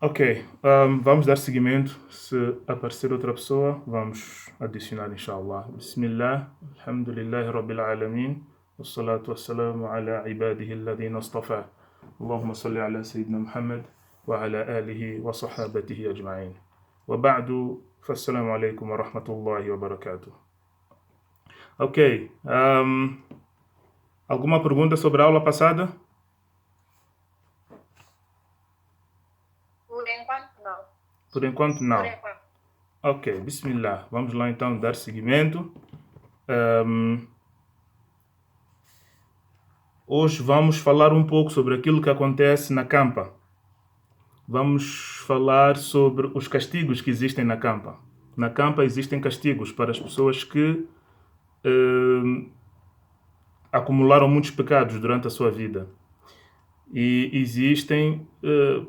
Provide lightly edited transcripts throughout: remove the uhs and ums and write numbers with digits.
Ok, vamos dar seguimento. Se aparecer outra pessoa, vamos adicionar, inshallah. Bismillah, alhamdulillah, rabbil alamin, wassalatu wassalamu ala ibadihi alladhina astafa. Allahumma salli ala Sayyidina Muhammad wa ala alihi wa sahabatihi ajma'in. Wa ba'du, fassalamu alaikum wa rahmatullahi wa barakatuh. Ok, alguma pergunta sobre a aula passada? Por enquanto, não. Por enquanto, não. Por enquanto. Ok, bismillah. Vamos lá então dar seguimento. Hoje vamos falar um pouco sobre aquilo que acontece na campa. Vamos falar sobre os castigos que existem na campa. Na campa existem castigos para as pessoas que acumularam muitos pecados durante a sua vida. E existem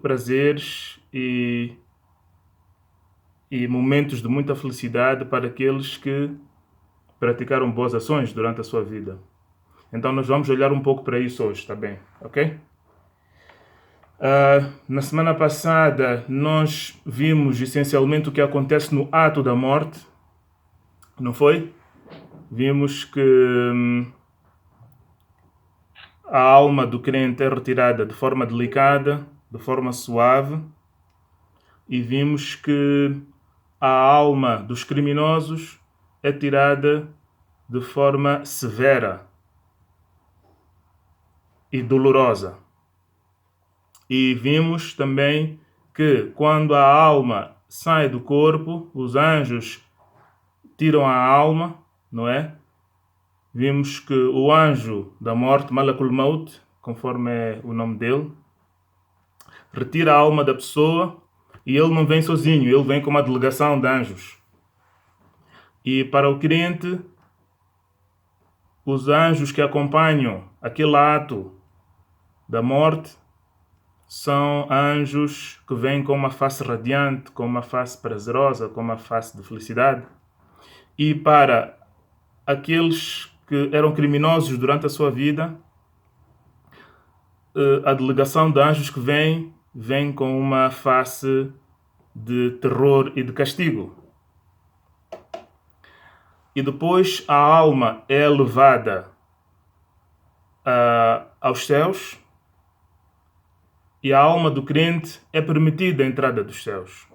prazeres e momentos de muita felicidade para aqueles que praticaram boas ações durante a sua vida. Então nós vamos olhar um pouco para isso hoje, tá bem? Ok? Na semana passada nós vimos essencialmente o que acontece no ato da morte, não foi? Vimos que a alma do crente é retirada de forma delicada, de forma suave, e vimos que a alma dos criminosos é tirada de forma severa e dolorosa. E vimos também que quando a alma sai do corpo, os anjos tiram a alma, não é? Vimos que o anjo da morte, Malakul Maut, conforme é o nome dele, retira a alma da pessoa e ele não vem sozinho, ele vem com uma delegação de anjos. E para o crente, os anjos que acompanham aquele ato da morte são anjos que vêm com uma face radiante, com uma face prazerosa, com uma face de felicidade. E para aqueles que eram criminosos durante a sua vida, a delegação de anjos que vem com uma face de terror e de castigo. E depois a alma é levada aos céus e a alma do crente é permitida a entrada dos céus.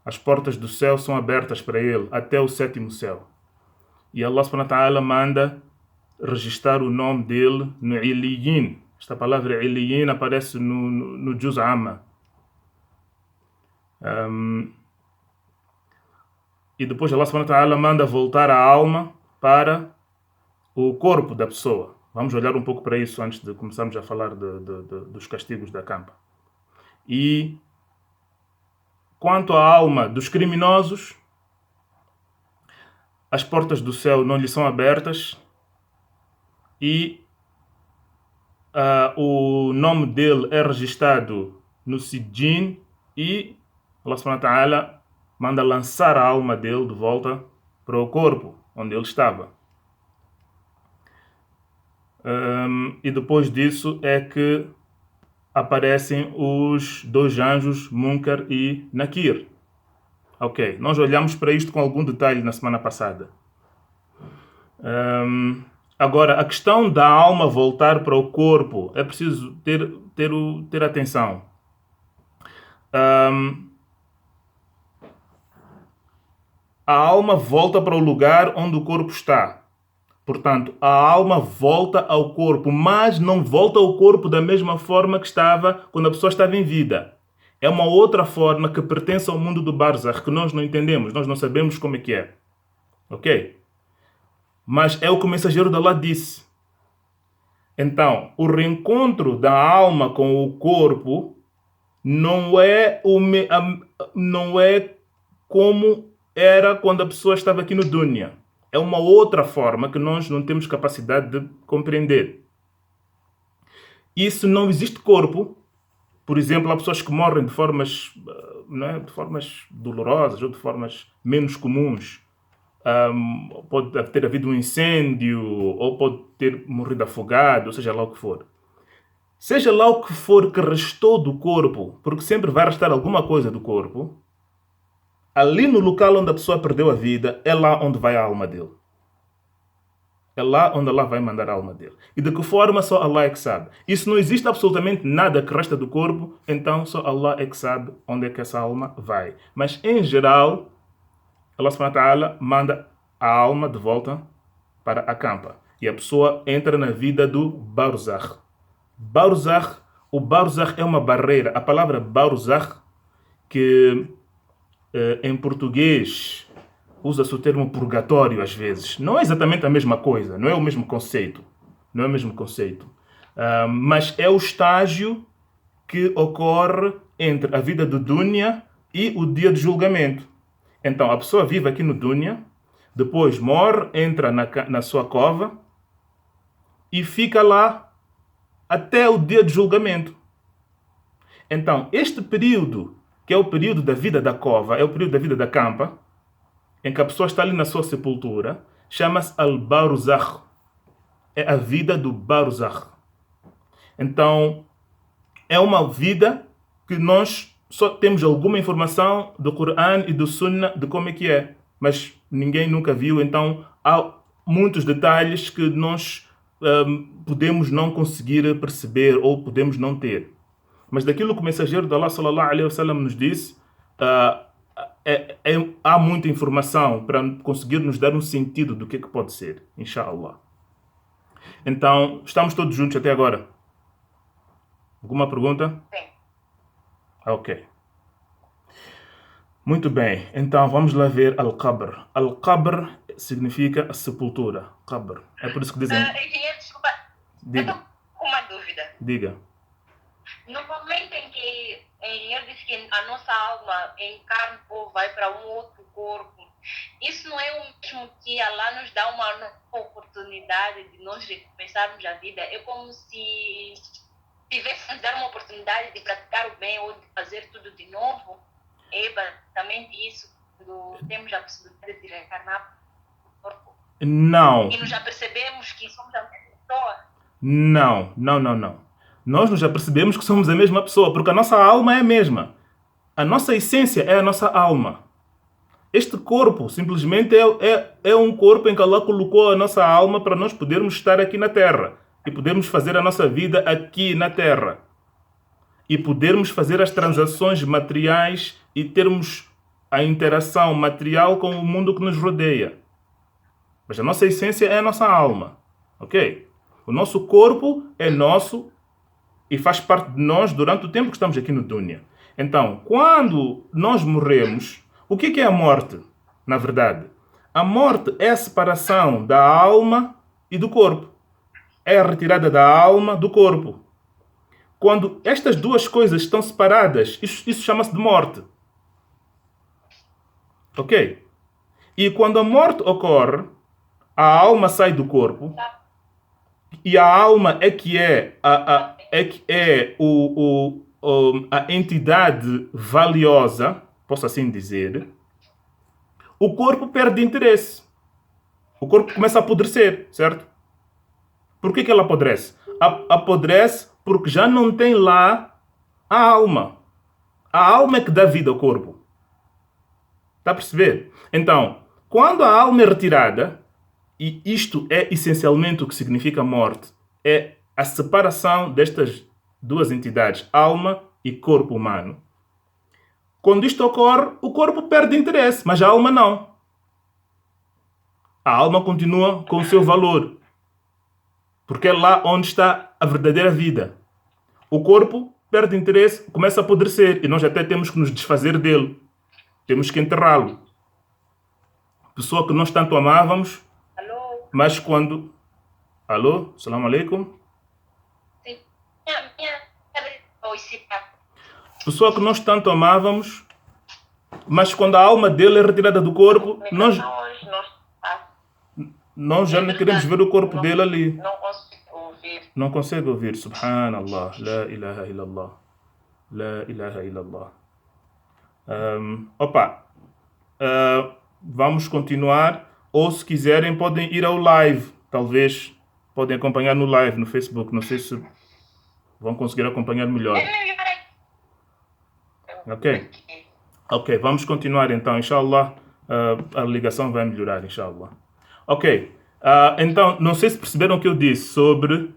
As portas do céu são abertas para ele até o sétimo céu. E Allah subhanahu wa ta'ala manda registrar o nome dele no Iliyin. Esta palavra Iliyin aparece no Juz Amma. E depois Allah subhanahu wa ta'ala manda voltar a alma para o corpo da pessoa. Vamos olhar um pouco para isso antes de começarmos a falar dos castigos da campa. E quanto à alma dos criminosos, as portas do céu não lhe são abertas e o nome dele é registrado no Sijin e Allah subhanahu wa ta'ala manda lançar a alma dele de volta para o corpo onde ele estava. E depois disso é que aparecem os dois anjos, Munkar e Nakir. Ok, nós olhamos para isto com algum detalhe na semana passada. Agora, a questão da alma voltar para o corpo é preciso ter atenção. A alma volta para o lugar onde o corpo está. Portanto, a alma volta ao corpo, mas não volta ao corpo da mesma forma que estava quando a pessoa estava em vida. É uma outra forma que pertence ao mundo do Barzakh, que nós não entendemos, nós não sabemos como é que é. Ok? Mas é o que o mensageiro de Allah disse. Então, o reencontro da alma com o corpo não é como era quando a pessoa estava aqui no Dunya. É uma outra forma que nós não temos capacidade de compreender. E se não existe corpo, por exemplo, há pessoas que morrem de formas, de formas dolorosas ou de formas menos comuns. Pode ter havido um incêndio ou pode ter morrido afogado, ou seja lá o que for. seja lá o que for que restou do corpo, porque sempre vai restar alguma coisa do corpo, ali no local onde a pessoa perdeu a vida, é lá onde vai a alma dele. É lá onde Allah vai mandar a alma dele. E de que forma só Allah é que sabe. E se não existe absolutamente nada que resta do corpo, então só Allah é que sabe onde é que essa alma vai. Mas em geral, Allah subhanahu wa ta'ala manda a alma de volta para a campa. E a pessoa entra na vida do Barzakh. Barzakh, o Barzakh é uma barreira. A palavra Barzakh, que em português usa-se o termo purgatório às vezes. Não é exatamente a mesma coisa, não é o mesmo conceito. Não é o mesmo conceito. Mas é o estágio que ocorre entre a vida do Dunya e o dia de julgamento. Então, a pessoa vive aqui no Dunya, depois morre, entra na sua cova e fica lá até o dia de julgamento. Então, este período, que é o período da vida da cova, é o período da vida da campa, em que a pessoa está ali na sua sepultura, chama-se al-Barzakh. É a vida do Barzakh. Então, é uma vida que nós só temos alguma informação do Coran e do Sunnah de como é que é. Mas ninguém nunca viu, então há muitos detalhes que nós podemos não conseguir perceber ou podemos não ter. Mas daquilo que o mensageiro de Allah sallallahu alaihi wasallam nos disse, há muita informação para conseguir nos dar um sentido do que é que pode ser, inshallah. Então, estamos todos juntos até agora? Alguma pergunta? Sim. Ok. Muito bem. Então, vamos lá ver Al-Qabr. Al-Qabr significa a sepultura. Qabr. É por isso que dizem... Engenheiro, desculpa. Diga. Eu tô com uma dúvida. Diga. No momento em que o engenheiro disse que a nossa alma encarna ou vai para um outro corpo, isso não é o mesmo que Allah nos dá uma nova oportunidade de nós recomeçarmos a vida? É como se tivesse dar uma oportunidade de praticar o bem ou de fazer tudo de novo. É basicamente isso, quando temos a possibilidade de reencarnar no corpo. Não. E nós já percebemos que somos a mesma pessoa. Não. Nós já percebemos que somos a mesma pessoa, porque a nossa alma é a mesma. A nossa essência é a nossa alma. Este corpo simplesmente é um corpo em que Allah colocou a nossa alma para nós podermos estar aqui na Terra e podermos fazer a nossa vida aqui na Terra e podermos fazer as transações materiais e termos a interação material com o mundo que nos rodeia. Mas a nossa essência é a nossa alma, ok? O nosso corpo é nosso e faz parte de nós durante o tempo que estamos aqui no Dunya. Então, quando nós morremos, o que é a morte, na verdade? A morte é a separação da alma e do corpo. É a retirada da alma do corpo. Quando estas duas coisas estão separadas, isso chama-se de morte. Ok? E quando a morte ocorre, a alma sai do corpo e a alma é que é a entidade valiosa, posso assim dizer. O corpo perde interesse. O corpo começa a apodrecer, certo? Por que ela apodrece? Apodrece porque já não tem lá a alma. A alma é que dá vida ao corpo. Está a perceber? Então, quando a alma é retirada, e isto é essencialmente o que significa morte, é a separação destas duas entidades, alma e corpo humano. Quando isto ocorre, o corpo perde interesse, mas a alma não. A alma continua com o seu valor, porque é lá onde está a verdadeira vida. O corpo perde interesse, começa a apodrecer, e nós até temos que nos desfazer dele. Temos que enterrá-lo. Pessoa que nós tanto amávamos, mas quando... Alô? Assalamu alaikum? Sim. Pessoa que nós tanto amávamos, mas quando a alma dele é retirada do corpo, nós já não queremos ver o corpo dele ali. Não consigo ouvir. Não consegue ouvir. Subhanallah. La ilaha illallah. La ilaha illallah. Vamos continuar. Ou se quiserem podem ir ao live. Talvez podem acompanhar no live no Facebook. Não sei se... Vão conseguir acompanhar melhor. É melhor Ok? aqui. Ok, vamos continuar então. Inshallah, a ligação vai melhorar, inshallah. Ok. Então, não sei se perceberam o que eu disse sobre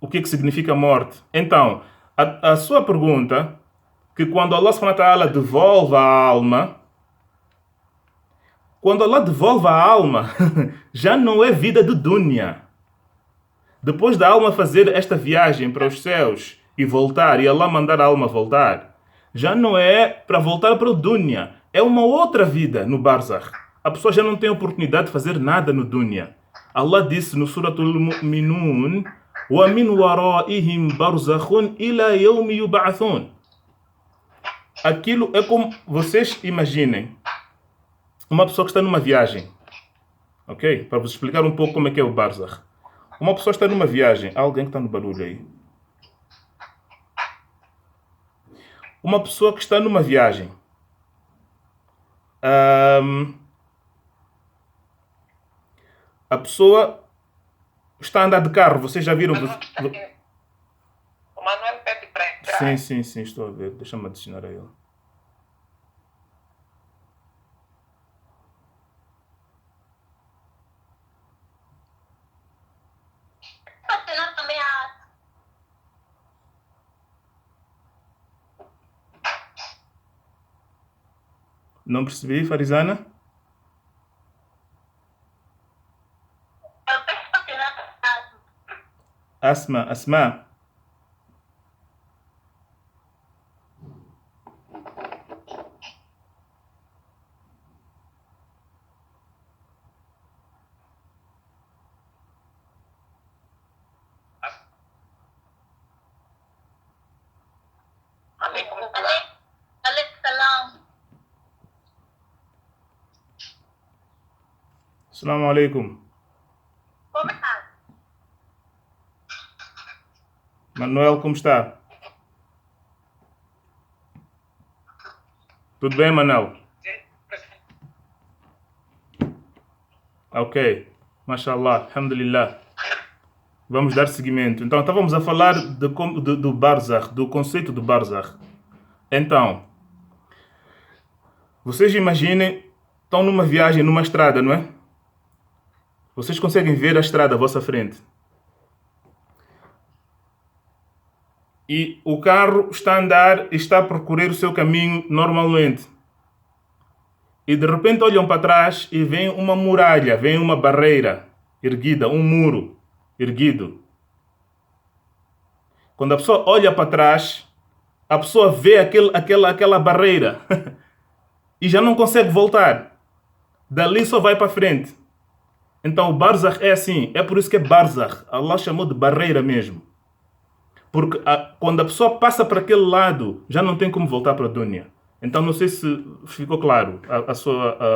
o que é que significa morte. Então, a sua pergunta, que quando Allah subhanahu wa ta'ala devolve a alma, quando Allah devolve a alma, já não é vida de dunya. Depois da alma fazer esta viagem para os céus e voltar, e Allah mandar a alma voltar, já não é para voltar para o dunya. É uma outra vida no barzakh. A pessoa já não tem oportunidade de fazer nada no dunya. Allah disse no Suratul Mu'minun: وَمِنْ وَرَائِهِمْ بَرْزَخٌ إِلَى يَوْمِ يُبْعَثُونَ. Aquilo é como vocês imaginem uma pessoa que está numa viagem. Ok? Para vos explicar um pouco como é que é o barzakh. Uma pessoa está numa viagem. Há alguém que está no barulho aí. Uma pessoa que está numa viagem. A pessoa está a andar de carro. Vocês já viram? O Manuel pede para entrar. Sim, estou a ver. Deixa-me adicionar a ele. Senão também Não percebi, Farizana? eu tenho que continuar. Asma. Salam. Assalamu alaikum. Como está? Manuel, como está? Tudo bem, Manuel? Ok. Mashallah. Alhamdulillah. Vamos dar seguimento. Então, estávamos a falar do barzakh, do conceito do barzakh. Então, vocês imaginem, estão numa viagem, numa estrada, não é? Vocês conseguem ver a estrada à vossa frente. E o carro está a andar e está a percorrer o seu caminho normalmente. E de repente olham para trás e vem uma muralha, vem uma barreira erguida, um muro erguido. Quando a pessoa olha para trás, a pessoa vê aquela barreira e já não consegue voltar. Dali só vai para frente. Então o barzakh é assim, é por isso que é barzakh. Allah chamou de barreira mesmo. Porque quando a pessoa passa para aquele lado, já não tem como voltar para a dunya. Então não sei se ficou claro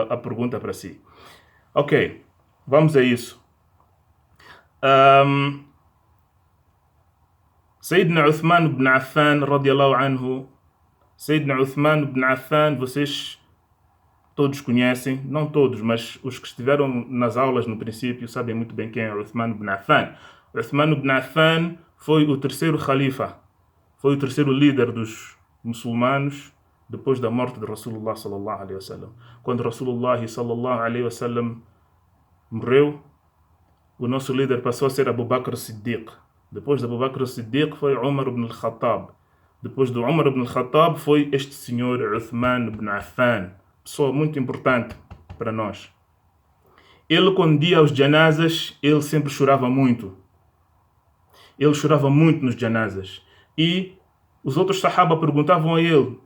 a pergunta para si. Ok, vamos a isso. Sayyidina Uthman ibn Affan, radiallahu anhu. Sayyidina Uthman ibn Affan, vocês todos conhecem, não todos, mas os que estiveram nas aulas no princípio sabem muito bem quem é Uthman ibn Affan. Uthman ibn Affan foi o terceiro khalifa, foi o terceiro líder dos muçulmanos depois da morte de Rasulullah sallallahu alaihi wasallam. Quando Rasulullah sallallahu alaihi wasallam morreu, o nosso líder passou a ser Abu Bakr Siddiq. Depois de Abu Bakr Siddiq foi Umar ibn al-Khattab. Depois do Umar ibn al-Khattab foi este senhor Uthman ibn Affan. Pessoa muito importante para nós. Ele, quando ia aos janazas, ele sempre chorava muito. Ele chorava muito nos janazas. E os outros sahaba perguntavam a ele: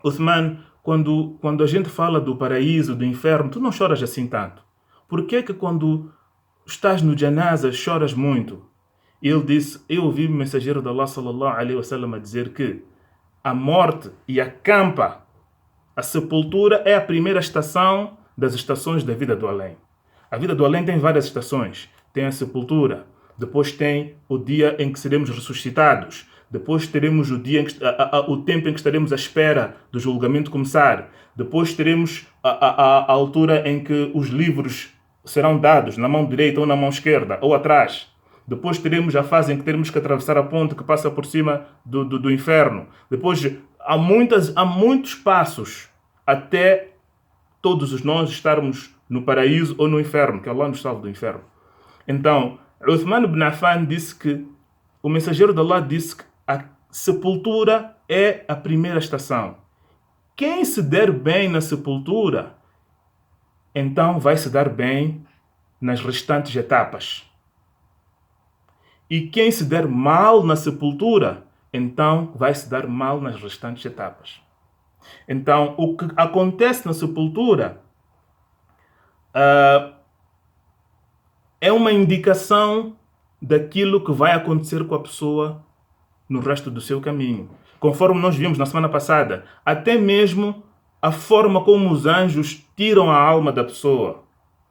Uthman, quando a gente fala do paraíso, do inferno, tu não choras assim tanto? Por que quando estás no janaza choras muito? E ele disse: eu ouvi o mensageiro de Allah sallallahu alaihi wasallam a dizer que a morte e a campa, a sepultura é a primeira estação das estações da vida do além. A vida do além tem várias estações. Tem a sepultura. Depois tem o dia em que seremos ressuscitados. Depois teremos o dia o tempo em que estaremos à espera do julgamento começar. Depois teremos a altura em que os livros serão dados na mão direita ou na mão esquerda ou atrás. Depois teremos a fase em que teremos que atravessar a ponte que passa por cima do inferno. Depois há muitos passos até todos nós estarmos no paraíso ou no inferno, que Allah nos salve do inferno. Então, Uthman ibn Affan disse que o mensageiro de Allah disse que a sepultura é a primeira estação. Quem se der bem na sepultura, então vai se dar bem nas restantes etapas. E quem se der mal na sepultura, então vai se dar mal nas restantes etapas. Então, o que acontece na sepultura é uma indicação daquilo que vai acontecer com a pessoa no resto do seu caminho. Conforme nós vimos na semana passada, até mesmo a forma como os anjos tiram a alma da pessoa.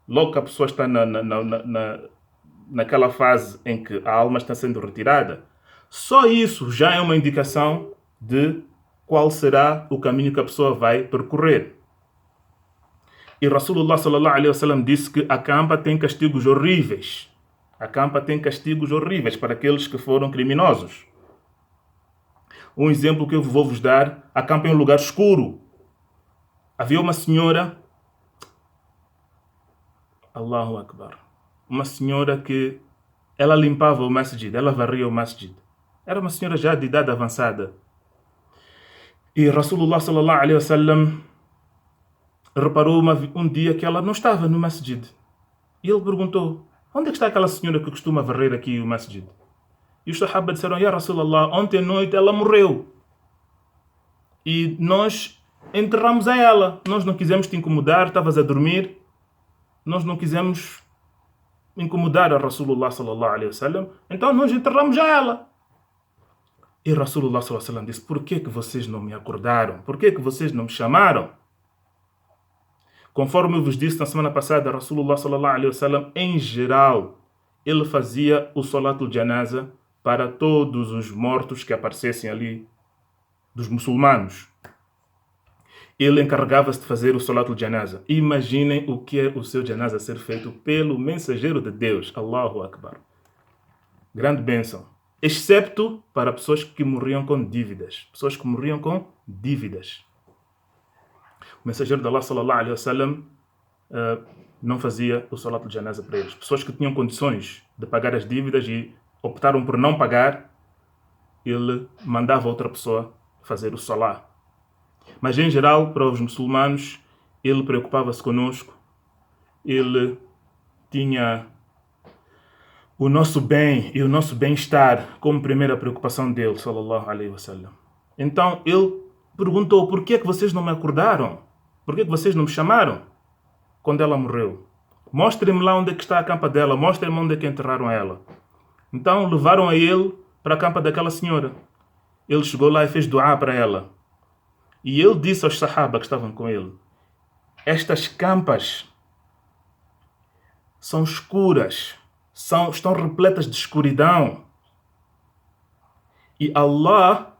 Logo que a pessoa está naquela fase em que a alma está sendo retirada, só isso já é uma indicação de qual será o caminho que a pessoa vai percorrer. E Rasulullah sallallahu alaihi wasallam disse que a campa tem castigos horríveis. A campa tem castigos horríveis para aqueles que foram criminosos. Um exemplo que eu vou vos dar, a campa é um lugar escuro. Havia uma senhora, Allahu Akbar, uma senhora que ela limpava o masjid, ela varria o masjid. Era uma senhora já de idade avançada. E Rasulullah sallallahu alaihi wasallam reparou um dia que ela não estava no masjid. E ele perguntou, onde é que está aquela senhora que costuma varrer aqui o masjid? E os sahaba disseram, Ya Rasulullah, ontem à noite ela morreu. E nós enterramos a ela. Nós não quisemos te incomodar, estavas a dormir. Nós não quisemos incomodar a Rasulullah sallallahu alaihi wasallam. Então nós enterramos a ela. E Rasulullah sallallahu alaihi wasallam disse, por que vocês não me acordaram? Por que vocês não me chamaram? Conforme eu vos disse na semana passada, Rasulullah sallallahu alaihi wasallam, em geral, ele fazia o Salatul Janaza para todos os mortos que aparecessem ali, dos muçulmanos. Ele encarregava-se de fazer o Salatul Janaza. Imaginem o que é o seu Janaza ser feito pelo mensageiro de Deus. Allahu Akbar. Grande bênção. Excepto para pessoas que morriam com dívidas. Pessoas que morriam com dívidas. O mensageiro de Allah sallallahu alaihi wasallam não fazia o Salatul Janaza para eles. Pessoas que tinham condições de pagar as dívidas e optaram por não pagar, ele mandava outra pessoa fazer o Salah. Mas em geral, para os muçulmanos, ele preocupava-se conosco, ele tinha o nosso bem e o nosso bem-estar como primeira preocupação dele, sallallahu alaihi wasallam. Então ele perguntou, por que vocês não me acordaram? Por que vocês não me chamaram quando ela morreu? Mostrem-me lá onde é que está a campa dela, mostrem-me onde é que enterraram ela. Então levaram a ele para a campa daquela senhora. Ele chegou lá e fez duá para ela. E ele disse aos sahaba que estavam com ele, estas campas são escuras, estão repletas de escuridão. E Allah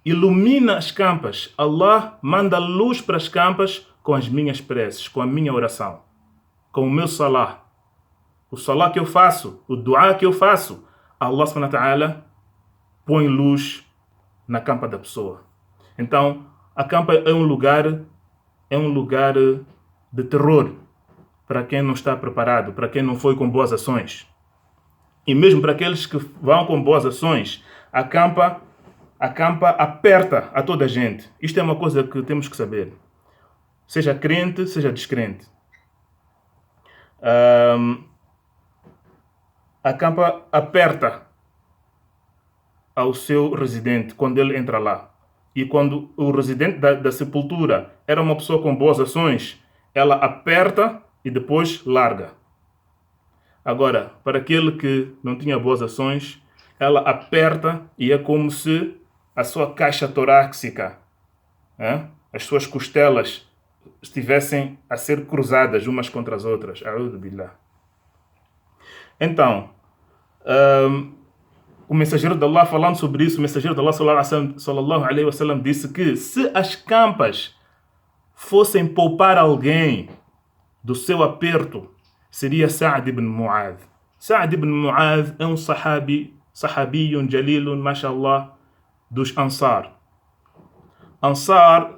ilumina as campas. Allah manda luz para as campas com as minhas preces, com a minha oração, com o meu salah. O salah que eu faço, o duá que eu faço, Allah subhanahu wa ta'ala põe luz na campa da pessoa. Então, a campa é um lugar de terror para quem não está preparado, para quem não foi com boas ações. E mesmo para aqueles que vão com boas ações, a campa aperta a toda a gente. Isto é uma coisa que temos que saber. Seja crente, seja descrente. A campa aperta ao seu residente quando ele entra lá. E quando o residente da sepultura era uma pessoa com boas ações, ela aperta e depois larga. Agora, para aquele que não tinha boas ações, ela aperta e é como se a sua caixa torácica, as suas costelas estivessem a ser cruzadas umas contra as outras. A'udhu billah. Então, o mensageiro de Allah, falando sobre isso, o mensageiro de Allah sallallahu alaihi wasallam disse que se as campas fossem poupar alguém do seu aperto, seria Sa'd ibn Mu'adh. Sa'd ibn Mu'adh é um sahabiyun jalilun, mashallah, dos Ansar. Ansar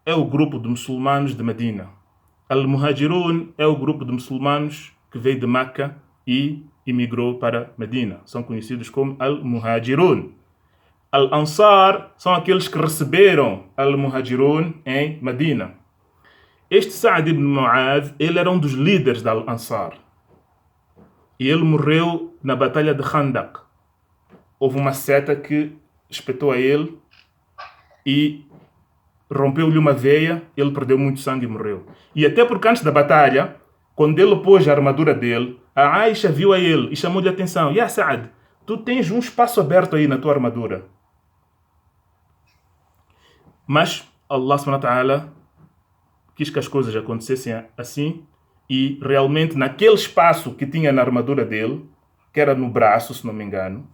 é o grupo de muçulmanos de Medina. Al-Muhajirun é o grupo de muçulmanos que veio de Meca e imigrou para Medina. São conhecidos como Al-Muhajirun. Al-Ansar são aqueles que receberam Al-Muhajirun em Medina. Este Sa'd ibn Mu'adh, ele era um dos líderes da Al-Ansar. E ele morreu na batalha de Khandaq. Houve uma seta que espetou a ele e rompeu-lhe uma veia, ele perdeu muito sangue e morreu. E até porque antes da batalha, quando ele pôs a armadura dele, a Aisha viu a ele e chamou-lhe a atenção. Ya Sa'd, tu tens um espaço aberto aí na tua armadura. Mas Allah subhanahu wa ta'ala quis que as coisas acontecessem assim e realmente naquele espaço que tinha na armadura dele, que era no braço, se não me engano,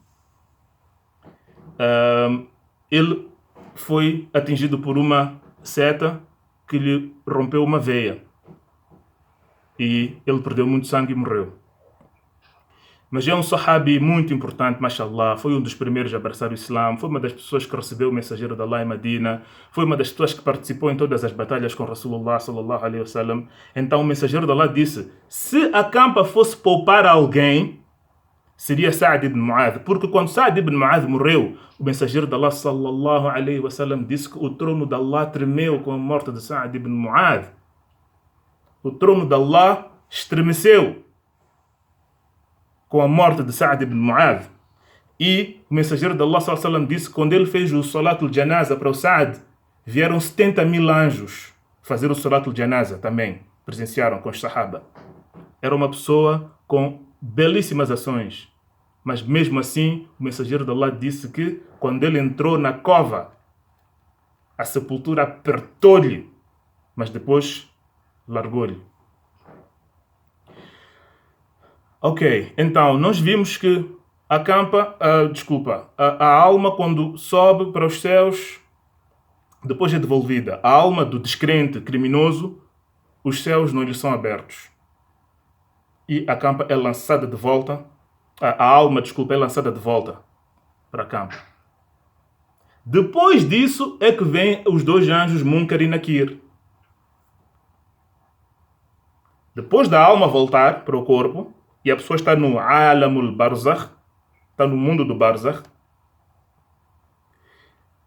ele foi atingido por uma seta que lhe rompeu uma veia. E ele perdeu muito sangue e morreu. Mas é um sahabi muito importante, mashallah. Foi um dos primeiros a abraçar o Islã. Foi uma das pessoas que recebeu o mensageiro de Allah em Medina. Foi uma das pessoas que participou em todas as batalhas com Rasulullah sallallahu alaihi wasallam. Então o mensageiro de Allah disse: se a campa fosse poupar alguém, seria Sa'd ibn Mu'adh. Porque quando Sa'd ibn Mu'adh morreu, o mensageiro de Allah sallallahu alaihi wasallam disse que o trono de Allah tremeu com a morte de Sa'd ibn Mu'adh. O trono de Allah estremeceu com a morte de Sa'd ibn Mu'adh. E o mensageiro de Allah sallallahu alaihi wasallam disse que quando ele fez o Salatul Janaza para o Sa'd, vieram 70.000 anjos fazer o Salatul Janaza também. Presenciaram com os Sahaba. Era uma pessoa com belíssimas ações. Mas mesmo assim, o mensageiro de Allah disse que quando ele entrou na cova, a sepultura apertou-lhe, mas depois largou-lhe. Ok, então nós vimos que a alma quando sobe para os céus, depois é devolvida. A alma do descrente criminoso, os céus não lhe são abertos. E a campa é lançada de volta, a alma é lançada de volta para a campa. Depois disso é que vêm os dois anjos Munkar e Nakir. Depois da alma voltar para o corpo, e a pessoa está no Alamul Barzakh, está no mundo do Barzakh,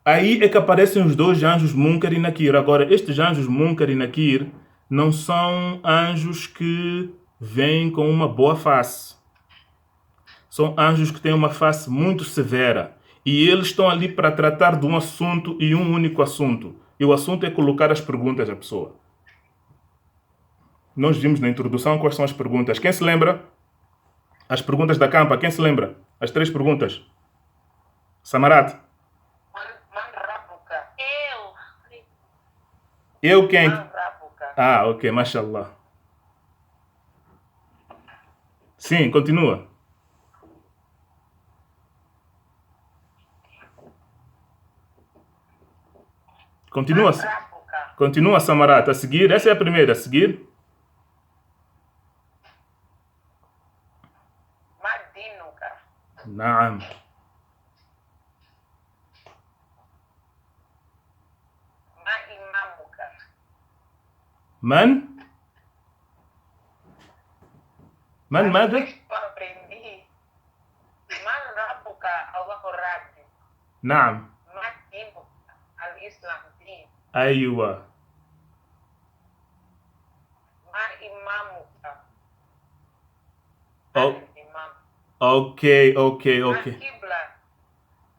aí é que aparecem os dois anjos Munkar e Nakir. Agora, estes anjos Munkar e Nakir não são anjos que vêm com uma boa face. São anjos que têm uma face muito severa. E eles estão ali para tratar de um assunto e um único assunto. E o assunto é colocar as perguntas à pessoa. Nós vimos na introdução quais são as perguntas. Quem se lembra? As perguntas da campa, quem se lembra? As 3 perguntas. Samarat. Eu quem? Ah, ok, mashallah. Sim, continua. Continua, Samarat. A seguir, essa é a primeira. A seguir. Naam. Man ماذا؟ نعم. أيوة. Ok.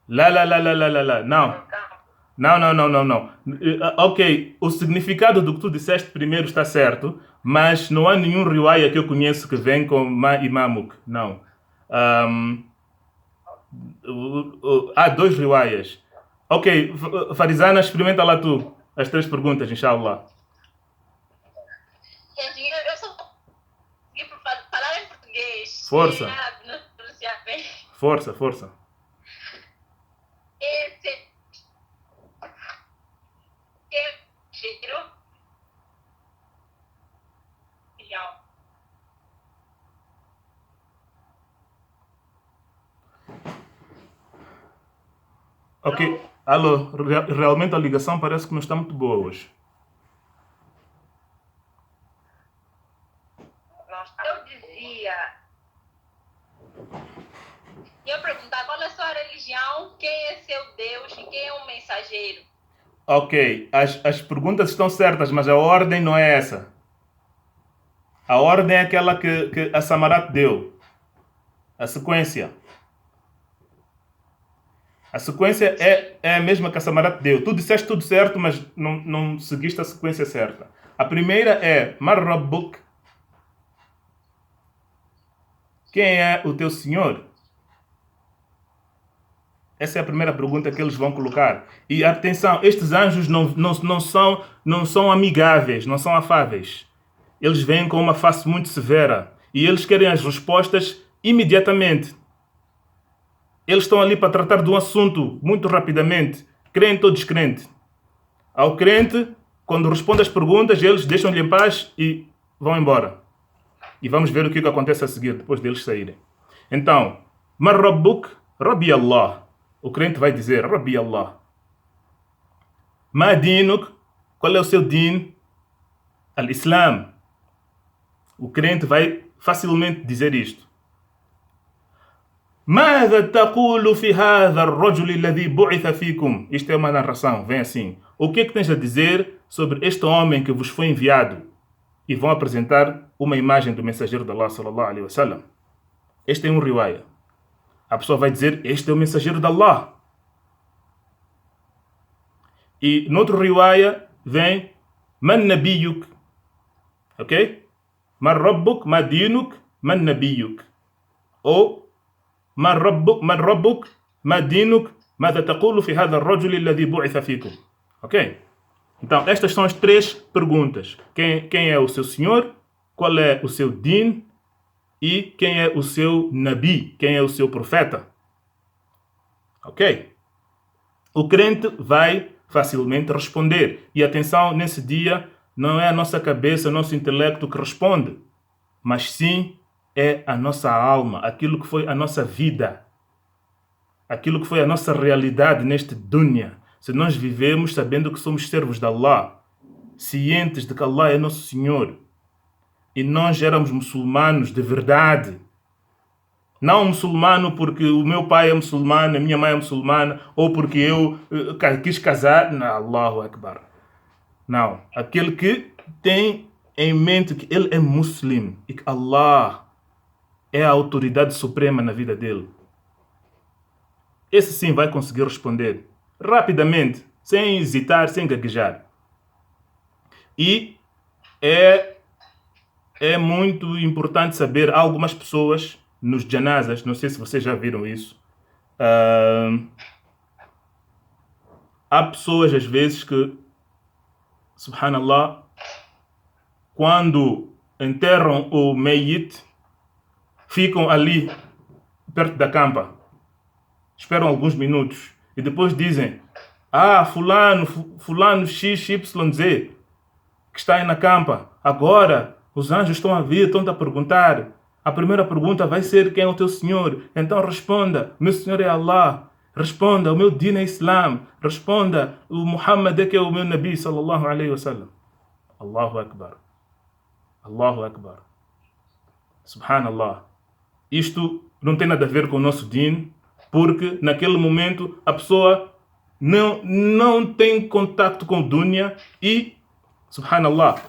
Lá. Não. Ok, o significado do que tu disseste primeiro está certo, mas não há nenhum riwaya que eu conheço que vem com Ma Imamuk. Não. Há 2 riwayas. Ok, Farizana, experimenta lá tu as 3 perguntas, inshallah. Eu só vou falar em português. Força. Força. Esse giro. Ok. Alô, realmente a ligação parece que não está muito boa hoje. Eu dizia, eu perguntar qual é a sua religião, quem é seu Deus e quem é o mensageiro. Ok, as perguntas estão certas, mas a ordem não é essa. A ordem é aquela que a Samarat deu. A sequência. A sequência é a mesma que a Samarat deu. Tu disseste tudo certo, mas não seguiste a sequência certa. A primeira é Mar Rabbuk. Quem é o teu Senhor? Essa é a primeira pergunta que eles vão colocar. E atenção, estes anjos não são amigáveis, não são afáveis. Eles vêm com uma face muito severa. E eles querem as respostas imediatamente. Eles estão ali para tratar de um assunto muito rapidamente, crente ou descrente. Ao crente, quando responde às perguntas, eles deixam-lhe em paz e vão embora. E vamos ver o que acontece a seguir, depois deles saírem. Então, Mar Rabbuk, Rabbi Allah. O crente vai dizer, Rabbi Allah. Ma dinuk, qual é o seu din? Al-Islam. O crente vai facilmente dizer isto. ماذا تقول في هذا الرجل الذي بعث فيكم? Isto é uma narração, vem assim. O que é que tens a dizer sobre este homem que vos foi enviado? E vão apresentar uma imagem do mensageiro de Allah sallallahu alaihi wasallam. Este é um riwaya. A pessoa vai dizer, este é o mensageiro de Allah. E no outro riwaya vem, Man nabiyuk. Ok? Man rabbuk, ma dinuk, man nabiyuk. Ou من ربك ما دينك ماذا تقول في هذا الرجل الذي بعث فيكم. Ok? Então, estas são as três perguntas. Quem é o seu Senhor? Qual é o seu din? E quem é o seu Nabi? Quem é o seu profeta? Ok? O crente vai facilmente responder. E atenção, nesse dia, não é a nossa cabeça, nosso intelecto que responde, mas sim é a nossa alma, aquilo que foi a nossa vida, aquilo que foi a nossa realidade neste dunya. Se nós vivemos sabendo que somos servos de Allah, cientes de que Allah é nosso Senhor, e nós éramos muçulmanos de verdade, não muçulmano porque o meu pai é muçulmano, a minha mãe é muçulmana, ou porque eu quis casar, não, Allahu Akbar. Não, aquele que tem em mente que ele é muçulmano e que Allah é a autoridade suprema na vida dele. Esse sim vai conseguir responder rapidamente, sem hesitar, sem gaguejar. E é muito importante saber, algumas pessoas nos janazas, não sei se vocês já viram isso, há pessoas às vezes que, subhanallah, quando enterram o Meyyit, ficam ali perto da campa, esperam alguns minutos e depois dizem, fulano XYZ que está aí na campa, agora os anjos estão a vir, estão a perguntar, a primeira pergunta vai ser, quem é o teu Senhor? Então responda, meu Senhor é Allah. Responda, o meu din é Islam. Responda, o Muhammad é que é o meu Nabi sallallahu alaihi wasallam. Allahu Akbar. Allahu Akbar. Subhanallah. Isto não tem nada a ver com o nosso din, porque naquele momento a pessoa não tem contacto com o dunya e, subhanallah,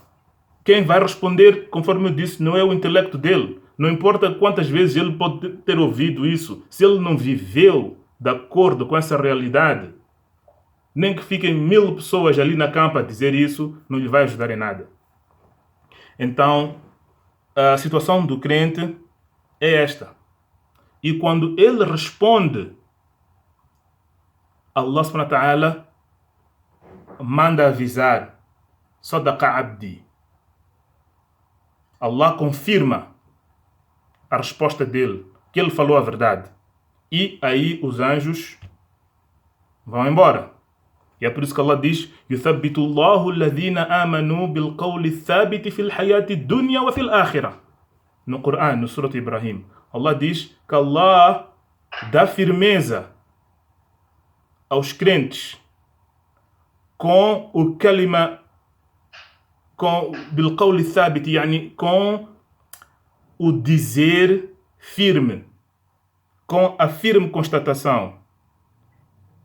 quem vai responder, conforme eu disse, não é o intelecto dele. Não importa quantas vezes ele pode ter ouvido isso, se ele não viveu de acordo com essa realidade, nem que fiquem 1000 pessoas ali na campa a dizer isso, não lhe vai ajudar em nada. Então, a situação do crente é esta. E quando ele responde, Allah subhanahu wa ta'ala manda avisar, Sadaqa abdi. Allah confirma a resposta dele, que ele falou a verdade. E aí os anjos vão embora. E é por isso que Allah diz, يُثَبِّتُ اللَّهُ الَّذِينَ آمَنُوا بِالْقَوْلِ الثَّابِتِ فِي الْحَيَاةِ الدُّنْيَا وَفِي الْآخِرَةِ. No Corão, no Surat Ibrahim, Allah diz que Allah dá firmeza aos crentes com o kalima, com bilqawli thabit, yani com o dizer firme, com a firme constatação.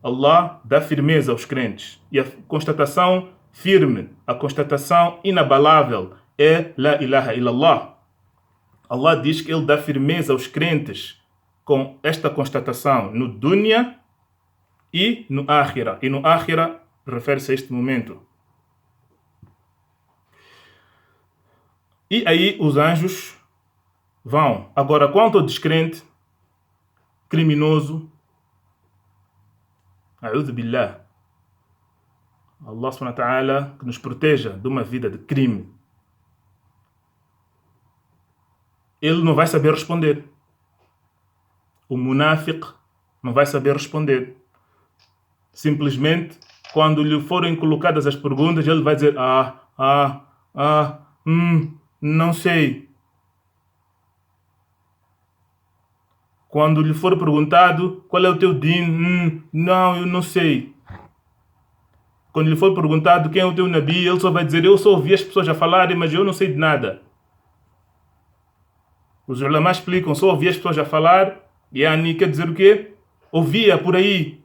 Allah dá firmeza aos crentes. E a constatação firme, a constatação inabalável é La ilaha illallah. Allah diz que Ele dá firmeza aos crentes com esta constatação no dunya e no akhira. E no akhira refere-se a este momento. E aí os anjos vão. Agora, quanto ao descrente, criminoso, a'udhu billah, Allah subhanahu wa ta'ala que nos proteja de uma vida de crime. Ele não vai saber responder. O munafiq não vai saber responder. Simplesmente, quando lhe forem colocadas as perguntas, ele vai dizer, não sei. Quando lhe for perguntado, qual é o teu din? Não, eu não sei. Quando lhe for perguntado quem é o teu nabi, ele só vai dizer, eu só ouvi as pessoas a falarem, mas eu não sei de nada. Os ulama explicam, só ouvi as pessoas a falar, e quer dizer o quê? Ouvia por aí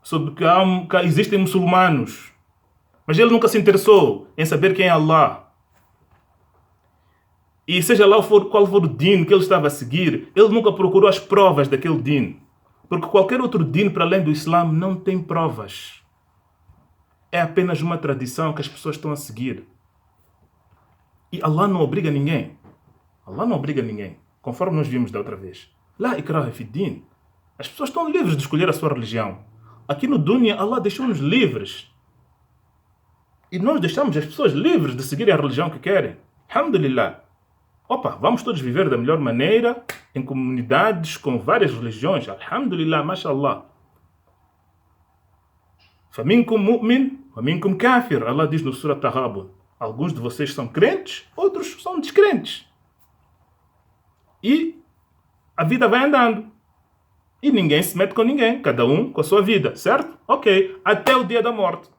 sobre que existem muçulmanos, mas ele nunca se interessou em saber quem é Allah. E seja lá qual for o din que ele estava a seguir, ele nunca procurou as provas daquele din. Porque qualquer outro din para além do Islã não tem provas. É apenas uma tradição que as pessoas estão a seguir. E Allah não obriga ninguém. Allah não obriga ninguém. Conforme nós vimos da outra vez. La ikraha fi din. As pessoas estão livres de escolher a sua religião. Aqui no dunya, Allah deixou-nos livres. E nós deixamos as pessoas livres de seguir a religião que querem. Alhamdulillah. Vamos todos viver da melhor maneira, em comunidades com várias religiões. Alhamdulillah, mashallah. Faminkum mu'min, faminkum kafir. Allah diz no Surah Taghabun. Alguns de vocês são crentes, outros são descrentes. E a vida vai andando. E ninguém se mete com ninguém. Cada um com a sua vida, certo? Ok. Até o dia da morte.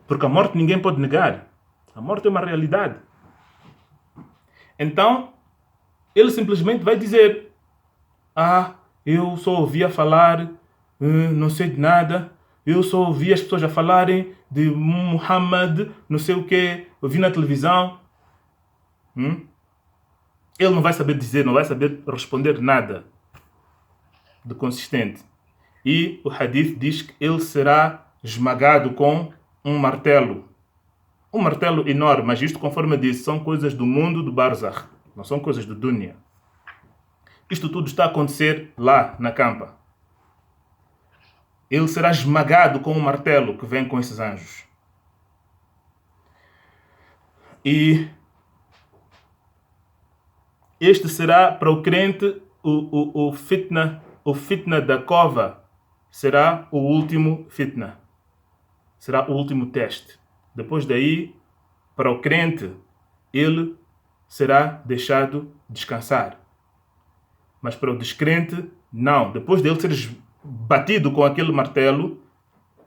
Porque a morte ninguém pode negar. A morte é uma realidade. Então, ele simplesmente vai dizer, eu só ouvia falar, não sei de nada, eu só ouvi as pessoas a falarem de Muhammad, não sei o que, eu vi na televisão. Ele não vai saber dizer, não vai saber responder nada de consistente. E o hadith diz que ele será esmagado com um martelo. Um martelo enorme, mas isto, conforme eu disse, são coisas do mundo do Barzakh, não são coisas do dunya. Isto tudo está a acontecer lá na campa. Ele será esmagado com um martelo que vem com esses anjos. E este será para o crente o fitna da cova. Será o último fitna. Será o último teste. Depois daí, para o crente, ele será deixado descansar. Mas para o descrente, não. Depois dele ser batido com aquele martelo,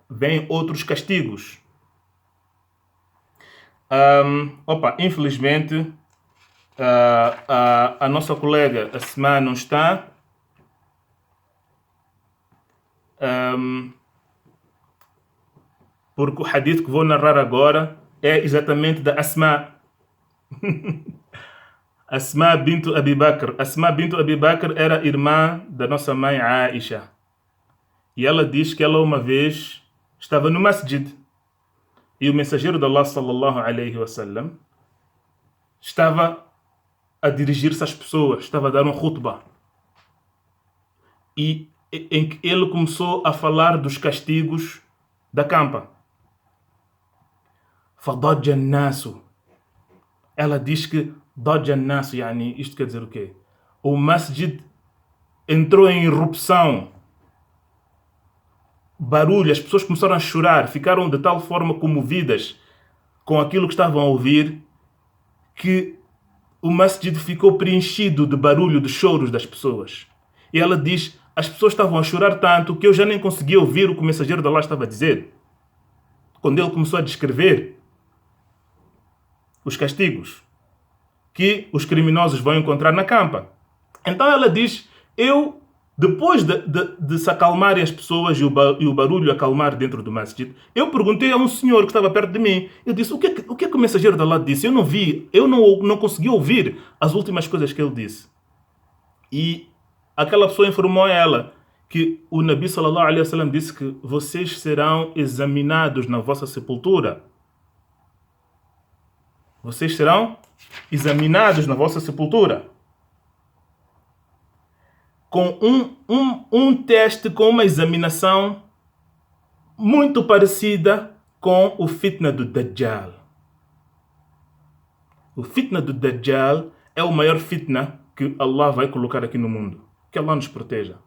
vêm outros castigos. Infelizmente, a nossa colega Asma não está. Porque o hadith que vou narrar agora é exatamente da Asma. Asma bintu Abi Bakr. Asma bintu Abi Bakr era irmã da nossa mãe Aisha. E ela diz que ela uma vez estava no masjid. E o mensageiro de Allah sallallahu alaihi wasallam estava a dirigir-se às pessoas, estava a dar um khutbah. E em que ele começou a falar dos castigos da campa. فضج الناس. Ela diz que ضج الناس, isto quer dizer o quê? O masjid entrou em erupção. Barulho, as pessoas começaram a chorar, ficaram de tal forma comovidas com aquilo que estavam a ouvir, que o masjid ficou preenchido de barulho, de choros das pessoas. E ela diz, as pessoas estavam a chorar tanto que eu já nem conseguia ouvir o que o mensageiro de Allah estava a dizer. Quando ele começou a descrever os castigos que os criminosos vão encontrar na campa. Então ela diz, depois de se acalmarem as pessoas e o barulho acalmar dentro do masjid, eu perguntei a um senhor que estava perto de mim, eu disse, o que é que o mensageiro de Allah disse? Eu não vi, eu não consegui ouvir as últimas coisas que ele disse. E aquela pessoa informou a ela que o Nabi sallallahu alaihi wasallam disse que vocês serão examinados na vossa sepultura. Vocês serão examinados na vossa sepultura. Com um teste, com uma examinação muito parecida com o fitna do Dajjal. O fitna do Dajjal é o maior fitna que Allah vai colocar aqui no mundo. Que Allah nos proteja.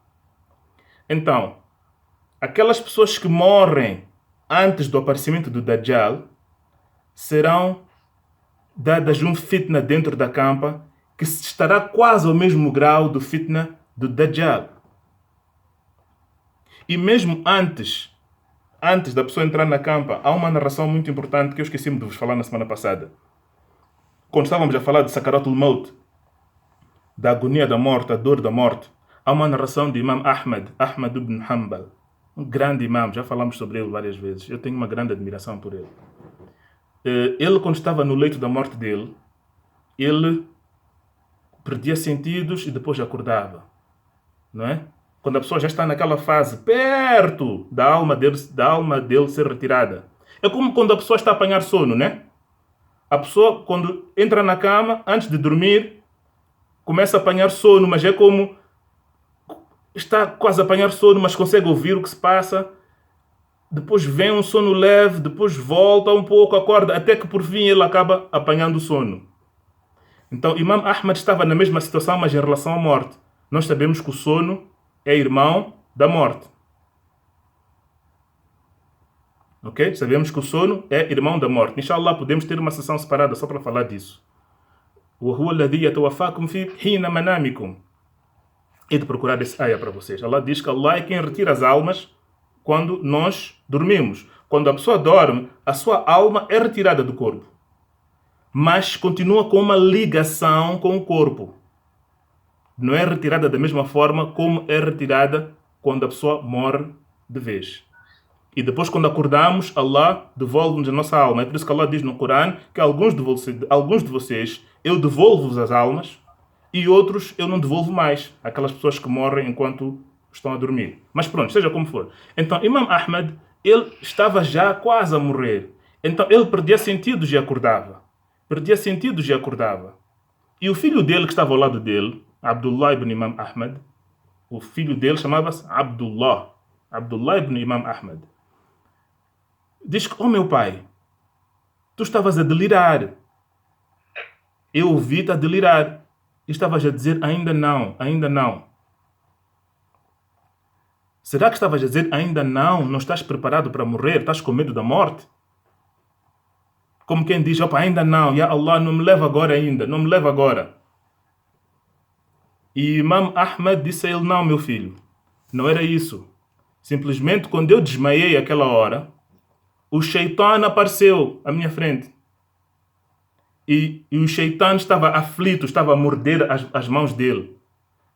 Então, aquelas pessoas que morrem antes do aparecimento do Dajjal serão dadas um fitna dentro da campa que estará quase ao mesmo grau do fitna do Dajjal. E mesmo antes da pessoa entrar na campa, há uma narração muito importante que eu esqueci-me de vos falar na semana passada. Quando estávamos a falar de Sakaratul Maut, da agonia da morte, a dor da morte, há uma narração de Imam Ahmad ibn Hanbal, um grande imam, já falamos sobre ele várias vezes. Eu tenho uma grande admiração por ele. Ele, quando estava no leito da morte dele, ele perdia sentidos e depois acordava. Não é? Quando a pessoa já está naquela fase, perto da alma dele ser retirada. É como quando a pessoa está a apanhar sono, né? A pessoa, quando entra na cama, antes de dormir, começa a apanhar sono, mas é como está quase a apanhar sono, mas consegue ouvir o que se passa. Depois vem um sono leve, depois volta um pouco, acorda, até que por fim ele acaba apanhando sono. Então, Imam Ahmad estava na mesma situação, mas em relação à morte. Nós sabemos que o sono é irmão da morte. Ok? Sabemos que o sono é irmão da morte. Inshallah, podemos ter uma sessão separada só para falar disso. وَهُوَ الَّذِي يَتَوَفَّاكُمْ فِي حِينَ مَنَامِكُمْ. É de procurar esse ayah para vocês. Allah diz que Allah é quem retira as almas quando nós dormimos. Quando a pessoa dorme, a sua alma é retirada do corpo. Mas continua com uma ligação com o corpo. Não é retirada da mesma forma como é retirada quando a pessoa morre de vez. E depois, quando acordamos, Allah devolve-nos a nossa alma. É por isso que Allah diz no Corão que alguns de vocês eu devolvo-vos as almas e outros eu não devolvo mais. Aquelas pessoas que morrem enquanto estão a dormir. Mas pronto, seja como for. Então, Imam Ahmad, ele estava já quase a morrer. Então, ele perdia sentidos e acordava. E o filho dele, que estava ao lado dele, Abdullah ibn Imam Ahmad, o filho dele chamava-se Abdullah ibn Imam Ahmad. Diz que, meu pai, tu estavas a delirar. Eu ouvi-te a delirar. E estavas a dizer, ainda não. Será que estavas a dizer, ainda não? Não estás preparado para morrer? Estás com medo da morte? Como quem diz, ainda não. Ya Allah, não me leva agora ainda. Não me leva agora. E Imam Ahmad disse a ele, não, meu filho. Não era isso. Simplesmente, quando eu desmaiei aquela hora, o Shaitan apareceu à minha frente. E o Shaitan estava aflito, estava a morder as mãos dele.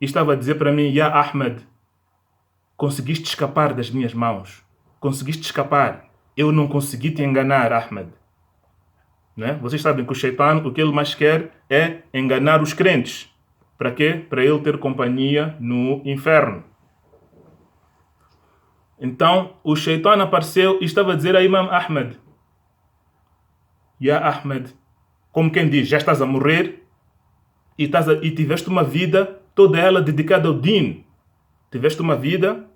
E estava a dizer para mim, Ya Ahmad, conseguiste escapar das minhas mãos. Conseguiste escapar. Eu não consegui te enganar, Ahmad. Né? Vocês sabem que o Shaitan, o que ele mais quer é enganar os crentes. Para quê? Para ele ter companhia no inferno. Então, o Shaitan apareceu e estava a dizer a Imam Ahmad, Ya Ahmad, como quem diz, já estás a morrer e tiveste uma vida toda ela dedicada ao Din. Tiveste uma vida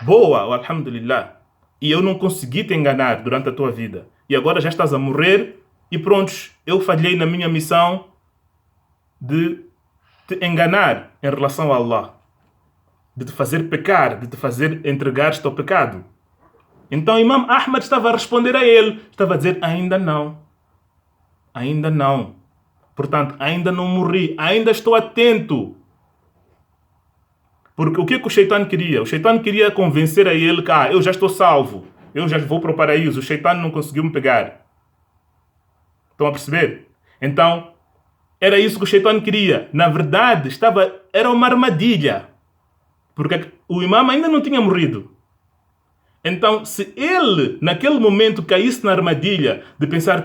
boa, alhamdulillah. E eu não consegui te enganar durante a tua vida. E agora já estás a morrer e prontos, eu falhei na minha missão de te enganar em relação a Allah. De te fazer pecar, de te fazer entregar-te ao pecado. Então Imam Ahmad estava a responder a ele. Estava a dizer, ainda não. Portanto, ainda não morri. Ainda estou atento. Porque o que é que o Shaitã queria? O Shaitã queria convencer a ele que eu já estou salvo, eu já vou para o paraíso, o Shaitã não conseguiu me pegar. Estão a perceber? Então, era isso que o Shaitã queria. Na verdade, era uma armadilha. Porque o imã ainda não tinha morrido. Então, se ele, naquele momento, caísse na armadilha de pensar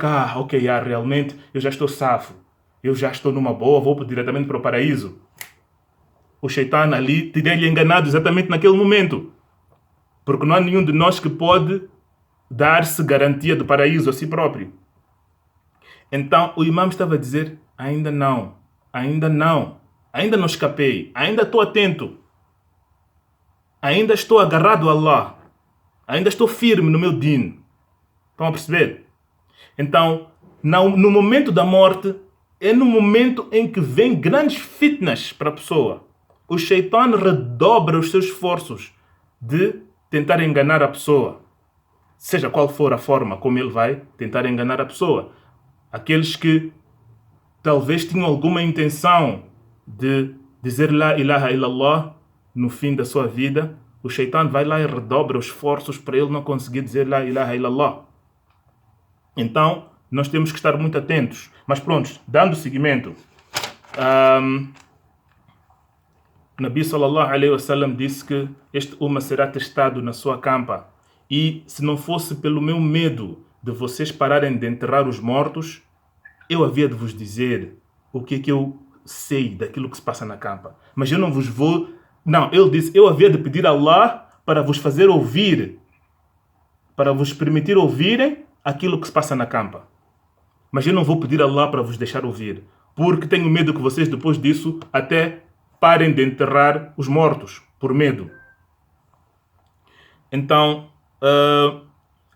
que, realmente, eu já estou safo, eu já estou numa boa, vou diretamente para o paraíso, o Shaitã ali teria-lhe enganado exatamente naquele momento. Porque não há nenhum de nós que pode dar-se garantia do paraíso a si próprio. Então, o imã estava a dizer, ainda não, ainda não escapei, ainda estou atento, ainda estou agarrado a Allah. Ainda estou firme no meu din. Estão a perceber? Então, no momento da morte, é no momento em que vem grandes fitnas para a pessoa. O Shaitã redobra os seus esforços de tentar enganar a pessoa. Seja qual for a forma como ele vai tentar enganar a pessoa. Aqueles que talvez tinham alguma intenção de dizer La ilaha illallah no fim da sua vida, o Shaitã vai lá e redobra os esforços para ele não conseguir dizer La ilaha illallah. Então, nós temos que estar muito atentos. Mas pronto, dando seguimento, Nabi sallallahu alaihi wasallam disse que este Ummah será testado na sua campa. E se não fosse pelo meu medo de vocês pararem de enterrar os mortos, eu havia de vos dizer o que é que eu sei daquilo que se passa na campa. Mas eu não vos vou... Não, ele disse, eu havia de pedir a Allah para vos fazer ouvir, para vos permitir ouvirem aquilo que se passa na campa. Mas eu não vou pedir a Allah para vos deixar ouvir, porque tenho medo que vocês depois disso até parem de enterrar os mortos, por medo. Então,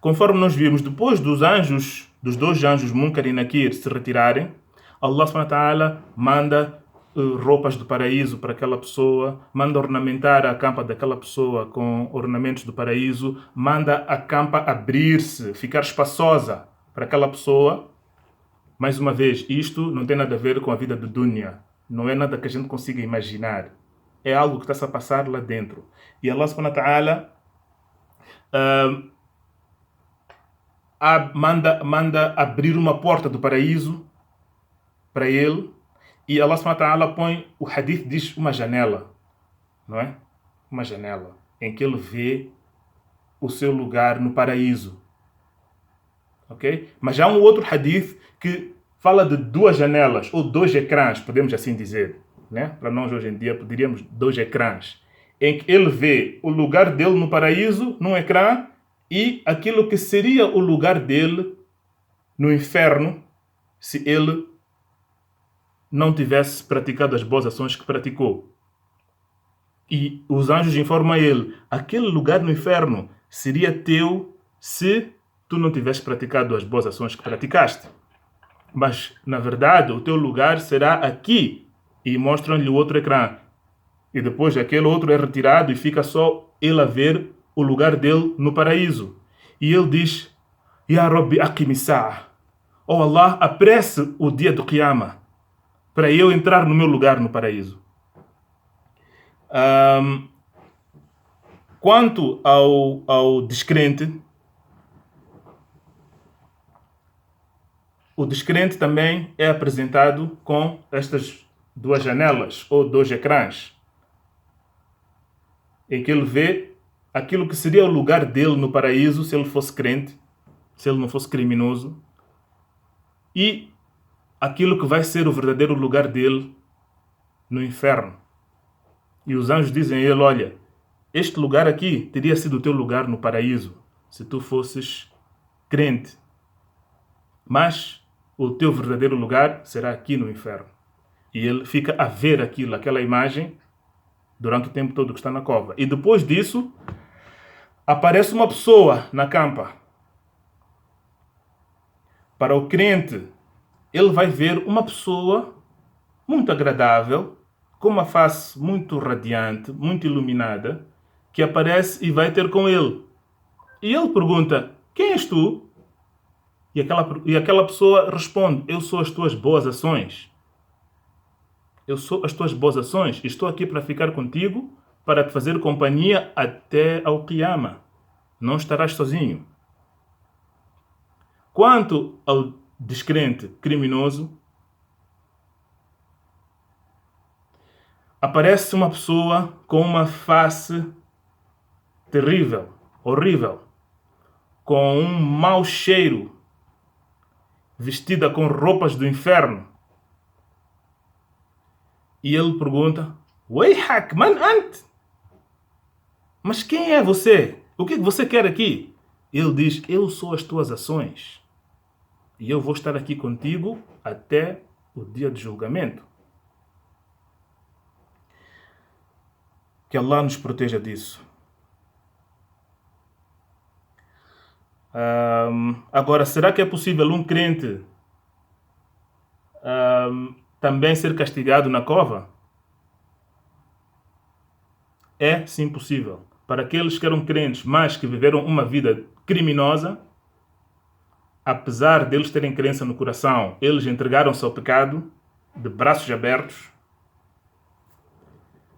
conforme nós vimos, depois dos dois anjos Munkar e Nakir se retirarem, Allah subhanahu wa ta'ala manda roupas do paraíso para aquela pessoa, manda ornamentar a campa daquela pessoa com ornamentos do paraíso, manda a campa abrir-se, ficar espaçosa para aquela pessoa. Mais uma vez, isto não tem nada a ver com a vida do dunya, não é nada que a gente consiga imaginar, é algo que está-se a passar lá dentro. E Allah subhanahu wa ta'ala manda abrir uma porta do paraíso para ele. E Allah subhanahu wa ta'ala põe, o hadith diz, uma janela, não é? Uma janela, em que ele vê o seu lugar no paraíso. Ok? Mas há um outro hadith que fala de duas janelas, ou dois ecrãs, podemos assim dizer. Né? Para nós hoje em dia, poderíamos dois ecrãs, em que ele vê o lugar dele no paraíso, num ecrã, e aquilo que seria o lugar dele no inferno, se ele não tivesse praticado as boas ações que praticou. E os anjos informam a ele, aquele lugar no inferno seria teu se tu não tivesse praticado as boas ações que praticaste. Mas, na verdade, o teu lugar será aqui. E mostram-lhe o outro ecrã. E depois aquele outro é retirado e fica só ele a ver o lugar dele no paraíso. E ele diz, Ya Rabbi aqimi sa'a. Oh Allah, apresse o dia do Qiyamah, para eu entrar no meu lugar no paraíso. Quanto ao descrente, o descrente também é apresentado com estas duas janelas ou dois ecrãs, em que ele vê aquilo que seria o lugar dele no paraíso se ele fosse crente, se ele não fosse criminoso, e aquilo que vai ser o verdadeiro lugar dele no inferno. E os anjos dizem a ele, olha, este lugar aqui teria sido o teu lugar no paraíso, se tu fosses crente. Mas o teu verdadeiro lugar será aqui no inferno. E ele fica a ver aquilo, aquela imagem, durante o tempo todo que está na cova. E depois disso, aparece uma pessoa na campa. Para o crente, ele vai ver uma pessoa muito agradável, com uma face muito radiante, muito iluminada, que aparece e vai ter com ele. E ele pergunta, quem és tu? E aquela pessoa responde, eu sou as tuas boas ações. Eu sou as tuas boas ações. Estou aqui para ficar contigo para te fazer companhia até ao Qiyama. Não estarás sozinho. Quanto ao descrente criminoso, aparece uma pessoa com uma face terrível, horrível, com um mau cheiro, vestida com roupas do inferno. E ele pergunta: Weihak, man ant? Mas quem é você? O que você quer aqui? Ele diz: eu sou as tuas ações. E eu vou estar aqui contigo até o dia de julgamento. Que Allah nos proteja disso. Agora, será que é possível um crente também ser castigado na cova? É sim possível. Para aqueles que eram crentes, mas que viveram uma vida criminosa, apesar deles terem crença no coração, eles entregaram-se ao pecado de braços abertos.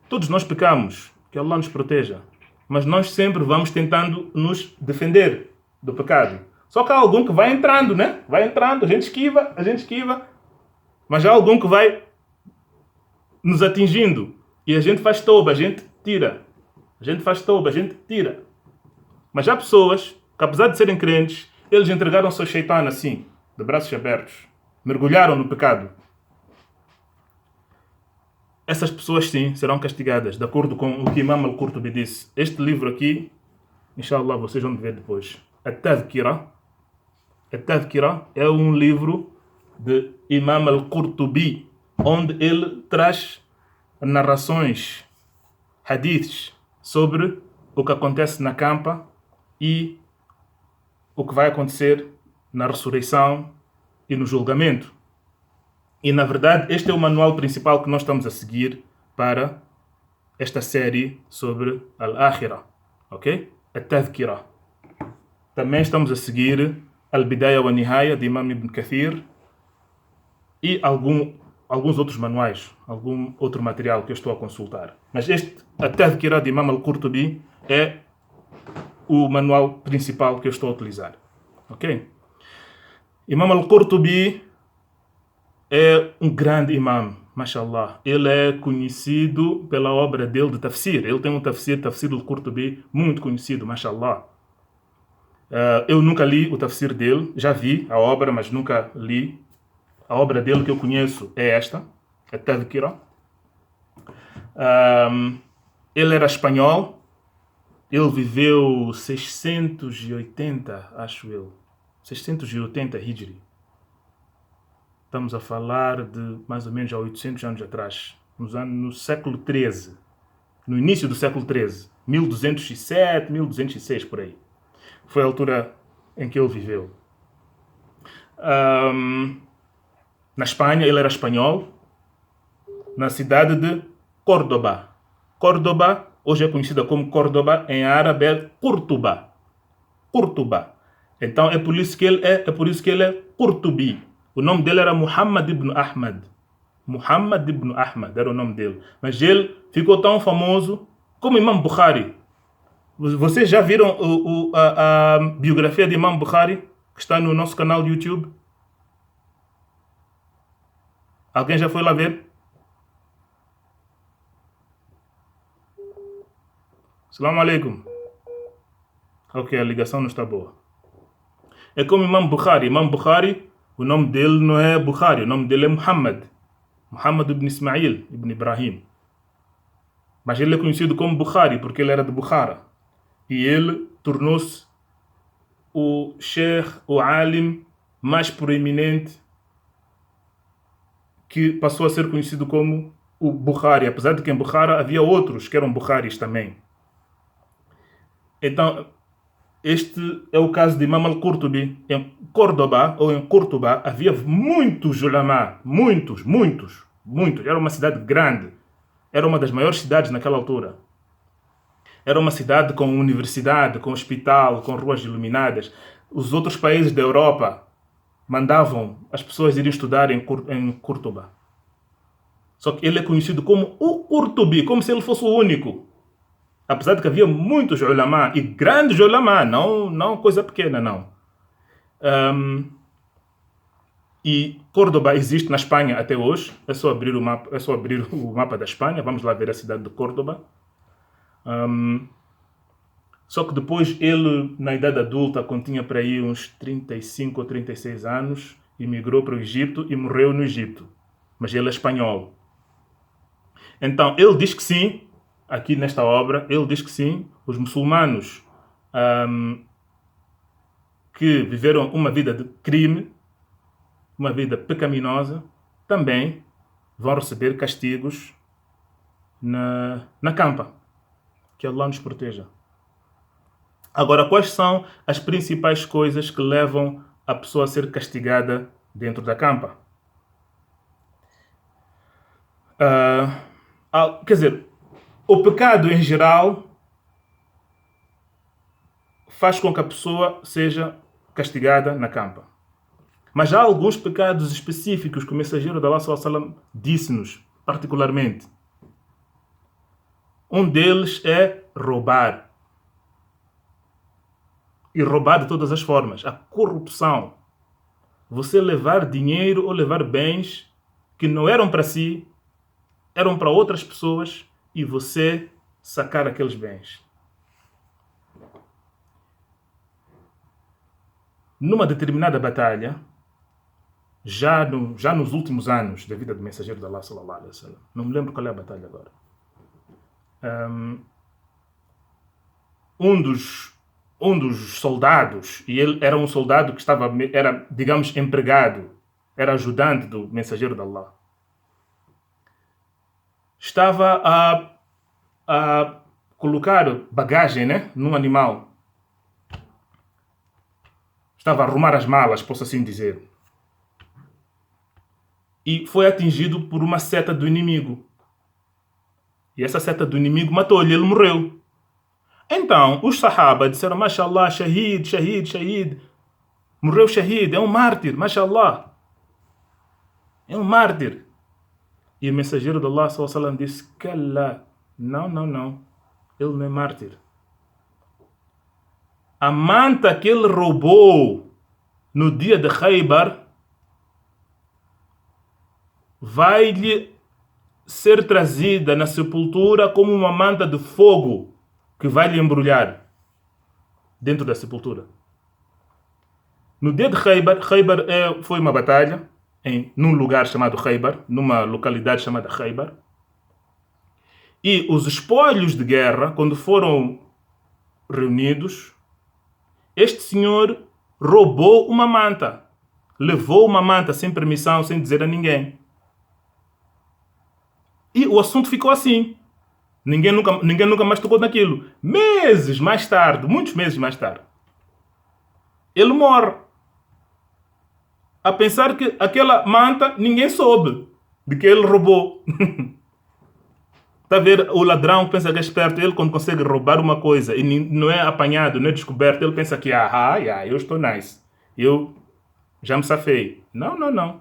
Todos nós pecamos, que Allah nos proteja. Mas nós sempre vamos tentando nos defender do pecado. Só que há algum que vai entrando, né? Vai entrando, a gente esquiva. Mas há algum que vai nos atingindo. E a gente faz toba, a gente tira. A gente faz toba, a gente tira. Mas há pessoas que, apesar de serem crentes, eles entregaram-se ao Shaitan assim, de braços abertos. Mergulharam no pecado. Essas pessoas, sim, serão castigadas, de acordo com o que Imam Al-Qurtubi disse. Este livro aqui, inshallah, vocês vão ver depois. At-Tadhkira. At-Tadhkira é um livro de Imam Al-Qurtubi, onde ele traz narrações, hadiths, sobre o que acontece na campa e o que vai acontecer na ressurreição e no julgamento. E, na verdade, este é o manual principal que nós estamos a seguir para esta série sobre Al-Akhirah. Ok? At-Tadhkira. Também estamos a seguir Al-Bidaya wa Nihaya, de Imam Ibn Kathir, e alguns outros manuais, algum outro material que eu estou a consultar. Mas este, At-Tadhkira, de Imam Al-Qurtubi, é o manual principal que eu estou a utilizar. Ok? Imam Al-Qurtubi é um grande imam, mashallah. Ele é conhecido pela obra dele de tafsir. Ele tem um tafsir Al-Qurtubi, muito conhecido, mashallah. Eu nunca li o tafsir dele, já vi a obra, mas nunca li. A obra dele que eu conheço é esta, a Tadhkira. Ele era espanhol, ele viveu 680, acho eu, 680 Hijri. Estamos a falar de mais ou menos há 800 anos atrás, no século XIII, no início do século XIII, 1207, 1206, por aí. Foi a altura em que ele viveu. Na Espanha, ele era espanhol, na cidade de Córdoba. Córdoba, hoje é conhecida como Córdoba, em árabe é Qurtuba. Qurtuba. Então é por isso que ele é Qurtubi. O nome dele era Muhammad ibn Ahmad. Muhammad ibn Ahmad era o nome dele. Mas ele ficou tão famoso como Imam Bukhari. Vocês já viram a biografia de Imam Bukhari, que está no nosso canal do YouTube? Alguém já foi lá ver? Assalamu alaikum. Ok, a ligação não está boa. É como Imam Bukhari. Imam Bukhari, o nome dele não é Bukhari, o nome dele é Muhammad. Muhammad ibn Ismail, ibn Ibrahim. Mas ele é conhecido como Bukhari, porque ele era de Bukhara. E ele tornou-se o sheikh, o alim mais proeminente, que passou a ser conhecido como o Bukhari. Apesar de que em Bukhara havia outros que eram Bukharis também. Então, este é o caso de Imam Al-Qurtubi. Em Córdoba, ou em Córdoba, havia muitos ulama. Muitos. Era uma cidade grande. Era uma das maiores cidades naquela altura. Era uma cidade com universidade, com hospital, com ruas iluminadas. Os outros países da Europa mandavam as pessoas irem estudar em Córdoba. Só que ele é conhecido como o Qurtubi, como se ele fosse o único. Apesar de que havia muitos ulama, e grandes ulama, não coisa pequena, não. E Córdoba existe na Espanha até hoje. É só abrir o mapa da Espanha. Vamos lá ver a cidade de Córdoba. Só que depois ele, na idade adulta, quando tinha para aí uns 35 ou 36 anos, emigrou para o Egito e morreu no Egito. Mas ele é espanhol. Então, ele diz que sim, aqui nesta obra, ele diz que sim, os muçulmanos que viveram uma vida de crime, uma vida pecaminosa, também vão receber castigos na campa. Que Allah nos proteja. Agora, quais são as principais coisas que levam a pessoa a ser castigada dentro da campa? Quer dizer, o pecado em geral faz com que a pessoa seja castigada na campa. Mas há alguns pecados específicos que o mensageiro de Allah sallallahu disse-nos, particularmente. Um deles é roubar. E roubar de todas as formas. A corrupção. Você levar dinheiro ou levar bens que não eram para si, eram para outras pessoas, e você sacar aqueles bens. Numa determinada batalha, já nos últimos anos da vida do mensageiro de Allah sallallahu alaihi wasallam, não me lembro qual é a batalha agora, um dos soldados, e ele era um soldado que era, digamos, empregado, era ajudante do mensageiro de Allah, estava a colocar bagagem, né, num animal. Estava a arrumar as malas, posso assim dizer. E foi atingido por uma seta do inimigo. E essa seta do inimigo matou-lhe, ele morreu. Então, os sahaba disseram, mashallah, shahid, shahid, shahid. Morreu shahid, é um mártir, mashallah. É um mártir. E o mensageiro de Allah sallallahu alaihi wasallam disse, kalla, não. Ele não é mártir. A manta que ele roubou no dia de Khaybar vai-lhe ser trazida na sepultura como uma manta de fogo que vai lhe embrulhar dentro da sepultura. No dia de Khaybar foi uma batalha num lugar chamado Khaybar, numa localidade chamada Khaybar. E os espólios de guerra, quando foram reunidos, este senhor roubou uma manta. Levou uma manta sem permissão, sem dizer a ninguém. E o assunto ficou assim. Ninguém nunca mais tocou naquilo. Meses mais tarde, muitos meses mais tarde, ele morre. A pensar que aquela manta ninguém soube de que ele roubou. Está a ver o ladrão pensa que é esperto. Ele, quando consegue roubar uma coisa e não é apanhado, não é descoberto, ele pensa que eu estou nice. Eu já me safei. Não.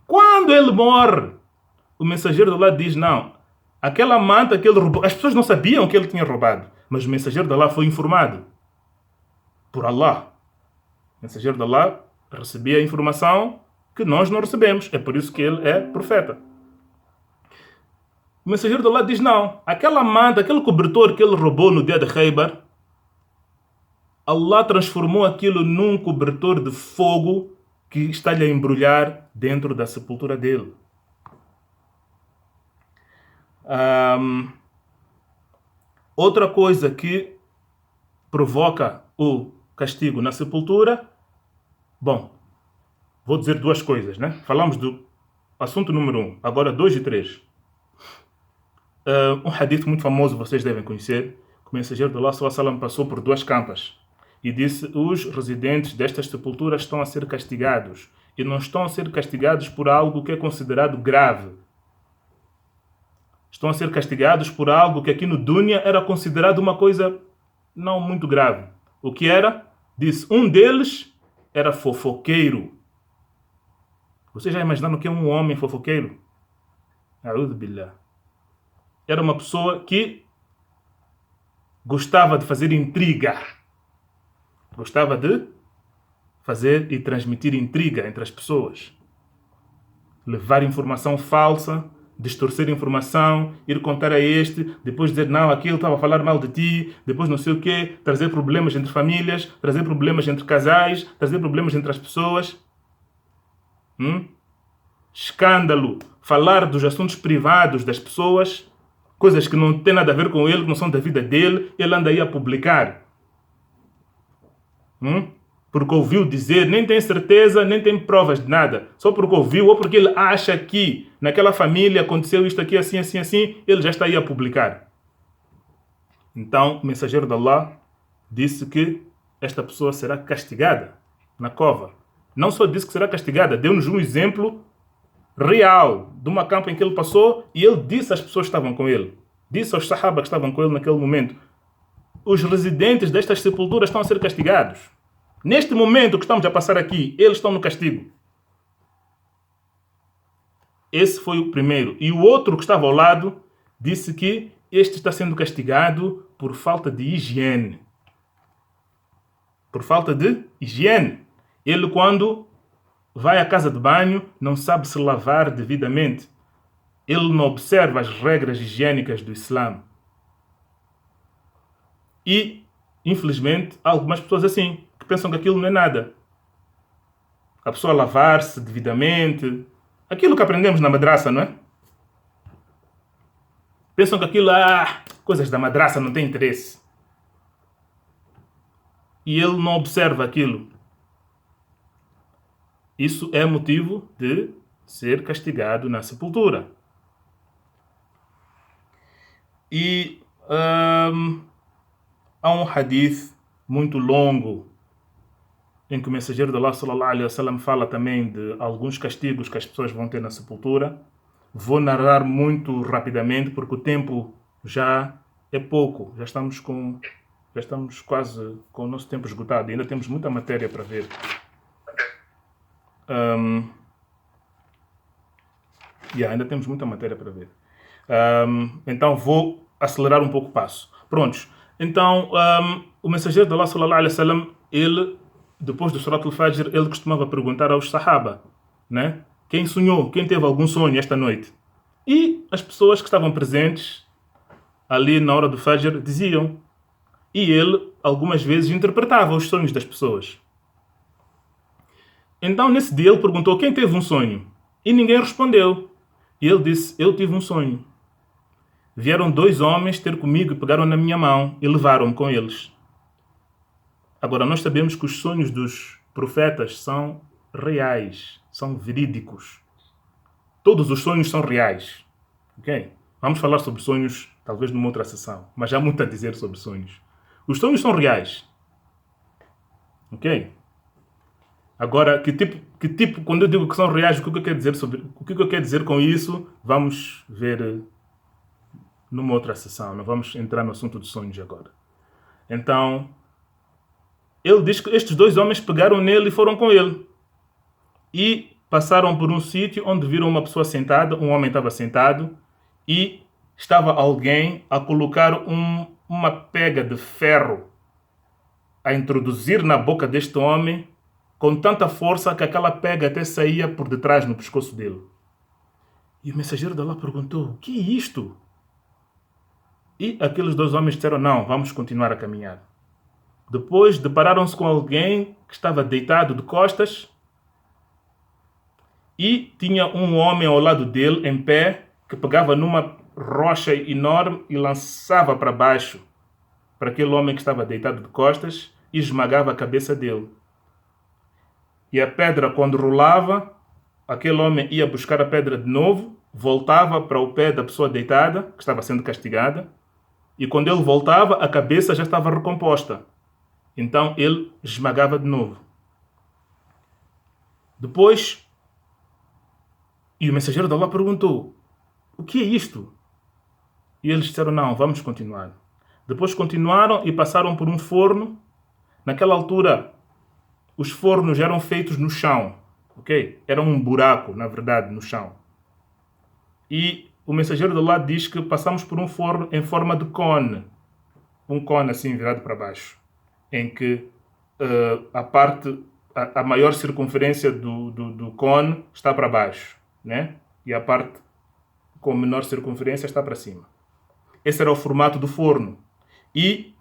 Quando ele morre, o mensageiro de Allah diz, não, aquela manta que ele roubou, as pessoas não sabiam que ele tinha roubado, mas o mensageiro de Allah foi informado por Allah. O mensageiro de Allah recebia a informação que nós não recebemos. É por isso que ele é profeta. O mensageiro de Allah diz, não, aquela manta, aquele cobertor que ele roubou no dia de Khaybar, Allah transformou aquilo num cobertor de fogo que está-lhe a embrulhar dentro da sepultura dele. Outra coisa que provoca o castigo na sepultura, vou dizer duas coisas, né? Falamos do assunto número 1, agora 2 e 3. Um hadith muito famoso, vocês devem conhecer, que o mensageiro de Allah sallallahu alaihi wasallam passou por 2 campas e disse, os residentes destas sepulturas estão a ser castigados e não estão a ser castigados por algo que é considerado grave. Estão a ser castigados por algo que aqui no Dunya era considerado uma coisa não muito grave. O que era? Disse, um deles era fofoqueiro. Vocês já imaginaram o que é um homem fofoqueiro? A'udhu billah. Era uma pessoa que gostava de fazer intriga. Gostava de fazer e transmitir intriga entre as pessoas. Levar informação falsa, distorcer informação, ir contar a este, depois dizer, não, aquele estava a falar mal de ti, depois não sei o quê, trazer problemas entre famílias, trazer problemas entre casais, trazer problemas entre as pessoas. Escândalo, falar dos assuntos privados das pessoas, coisas que não têm nada a ver com ele, que não são da vida dele, ele anda aí a publicar. Porque ouviu dizer, nem tem certeza, nem tem provas de nada. Só porque ouviu ou porque ele acha que naquela família aconteceu isto aqui, assim, assim, assim, ele já está aí a publicar. Então, o mensageiro de Allah disse que esta pessoa será castigada na cova. Não só disse que será castigada, deu-nos um exemplo real de uma campo em que ele passou e ele disse às pessoas que estavam com ele, disse aos sahaba que estavam com ele naquele momento, os residentes destas sepulturas estão a ser castigados. Neste momento que estamos a passar aqui, eles estão no castigo. Esse foi o primeiro. E o outro que estava ao lado disse que este está sendo castigado por falta de higiene. Por falta de higiene. Ele, quando vai à casa de banho, não sabe se lavar devidamente. Ele não observa as regras higiênicas do Islã. E, infelizmente, há algumas pessoas assim, que pensam que aquilo não é nada. A pessoa lavar-se devidamente. Aquilo que aprendemos na madraça, não é? Pensam que aquilo, coisas da madraça não têm interesse. E ele não observa aquilo. Isso é motivo de ser castigado na sepultura. E há um hadith muito longo em que o mensageiro de Allah sallallahu alaihi wasallam fala também de alguns castigos que as pessoas vão ter na sepultura. Vou narrar muito rapidamente porque o tempo já é pouco. Já estamos quase com o nosso tempo esgotado. Ainda temos muita matéria para ver. Ainda temos muita matéria para ver. Então vou acelerar um pouco o passo. Prontos. Então, o mensageiro de Allah sallallahu alaihi wasallam, ele, depois do Surat al-Fajr, ele costumava perguntar aos sahaba, né? Quem sonhou? Quem teve algum sonho esta noite? E as pessoas que estavam presentes ali na hora do Fajr diziam. E ele, algumas vezes, interpretava os sonhos das pessoas. Então, nesse dia, ele perguntou quem teve um sonho. E ninguém respondeu. E ele disse, eu tive um sonho. Vieram 2 homens ter comigo e pegaram na minha mão e levaram-me com eles. Agora, nós sabemos que os sonhos dos profetas são reais, são verídicos. Todos os sonhos são reais. Ok? Vamos falar sobre sonhos, talvez numa outra sessão, mas há muito a dizer sobre sonhos. Os sonhos são reais. Ok? Agora, que tipo, quando eu digo que são reais, o que eu quero dizer com isso, vamos ver numa outra sessão. Não vamos entrar no assunto dos sonhos agora. Então, ele diz que estes 2 homens pegaram nele e foram com ele. E passaram por um sítio onde viram uma pessoa sentada, um homem estava sentado, e estava alguém a colocar uma pega de ferro a introduzir na boca deste homem com tanta força que aquela pega até saía por detrás no pescoço dele. E o mensageiro de Allah perguntou, o que é isto? E aqueles 2 homens disseram, não, vamos continuar a caminhar. Depois depararam-se com alguém que estava deitado de costas e tinha um homem ao lado dele, em pé, que pegava numa rocha enorme e lançava para baixo para aquele homem que estava deitado de costas e esmagava a cabeça dele. E a pedra, quando rolava, aquele homem ia buscar a pedra de novo, voltava para o pé da pessoa deitada, que estava sendo castigada, e quando ele voltava, a cabeça já estava recomposta. Então ele esmagava de novo. Depois, e o mensageiro de Allah perguntou, o que é isto? E eles disseram, não, vamos continuar. Depois continuaram e passaram por um forno. Naquela altura, os fornos eram feitos no chão, ok? Era um buraco, na verdade, no chão. E o mensageiro de Allah diz que passamos por um forno em forma de cone. um cone assim virado para baixo, em que a maior circunferência do cone está para baixo, né? E a parte com menor circunferência está para cima. Esse era o formato do forno. E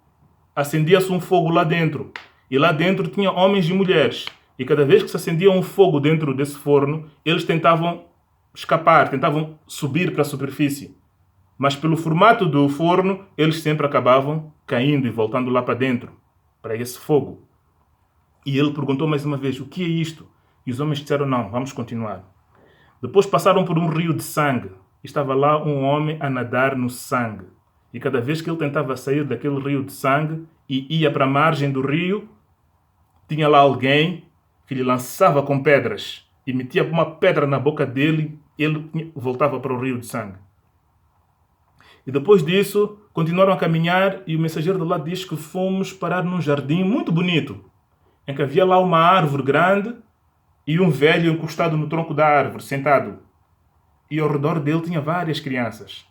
acendia-se um fogo lá dentro. E lá dentro tinha homens e mulheres. E cada vez que se acendia um fogo dentro desse forno, eles tentavam escapar, tentavam subir para a superfície. Mas pelo formato do forno, eles sempre acabavam caindo e voltando lá para dentro, para esse fogo. E ele perguntou mais uma vez, o que é isto? E os homens disseram, não, vamos continuar. Depois passaram por um rio de sangue. E estava lá um homem a nadar no sangue. E cada vez que ele tentava sair daquele rio de sangue e ia para a margem do rio, tinha lá alguém que lhe lançava com pedras e metia uma pedra na boca dele e ele voltava para o rio de sangue. E depois disso, continuaram a caminhar e o mensageiro do lado diz que fomos parar num jardim muito bonito, em que havia lá uma árvore grande e um velho encostado no tronco da árvore, sentado. E ao redor dele tinha várias crianças.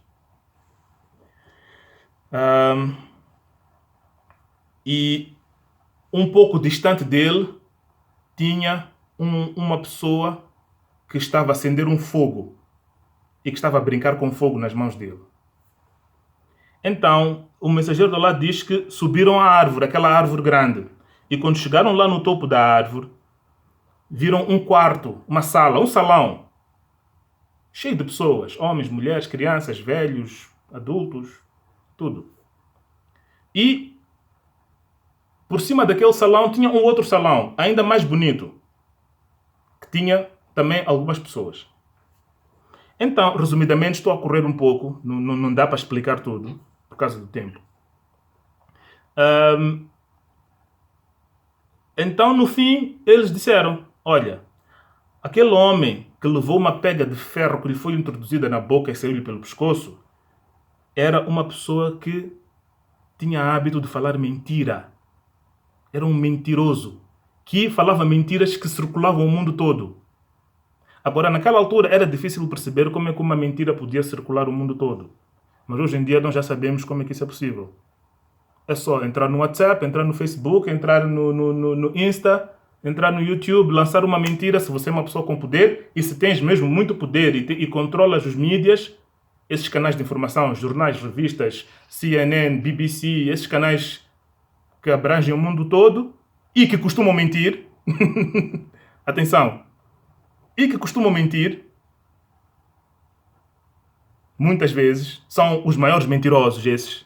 E um pouco distante dele tinha uma pessoa que estava a acender um fogo e que estava a brincar com fogo nas mãos dele. Então, o mensageiro do lado diz que subiram a árvore, aquela árvore grande. E quando chegaram lá no topo da árvore, viram um quarto, uma sala, um salão, cheio de pessoas, homens, mulheres, crianças, velhos, adultos, tudo. E por cima daquele salão tinha um outro salão, ainda mais bonito, que tinha também algumas pessoas. Então, resumidamente, estou a correr um pouco, não dá para explicar tudo, por causa do tempo. Então, no fim, eles disseram, olha, aquele homem que levou uma pega de ferro que lhe foi introduzida na boca e saiu-lhe pelo pescoço, era uma pessoa que tinha hábito de falar mentira. Era um mentiroso, que falava mentiras que circulavam o mundo todo. Agora, naquela altura, era difícil perceber como é que uma mentira podia circular o mundo todo. Mas hoje em dia nós já sabemos como é que isso é possível. É só entrar no WhatsApp, entrar no Facebook, entrar no Insta, entrar no YouTube, lançar uma mentira se você é uma pessoa com poder e se tens mesmo muito poder e controlas os mídias, esses canais de informação, jornais, revistas, CNN, BBC, esses canais que abrangem o mundo todo e que costumam mentir. Atenção! E que costumam mentir, muitas vezes, são os maiores mentirosos esses.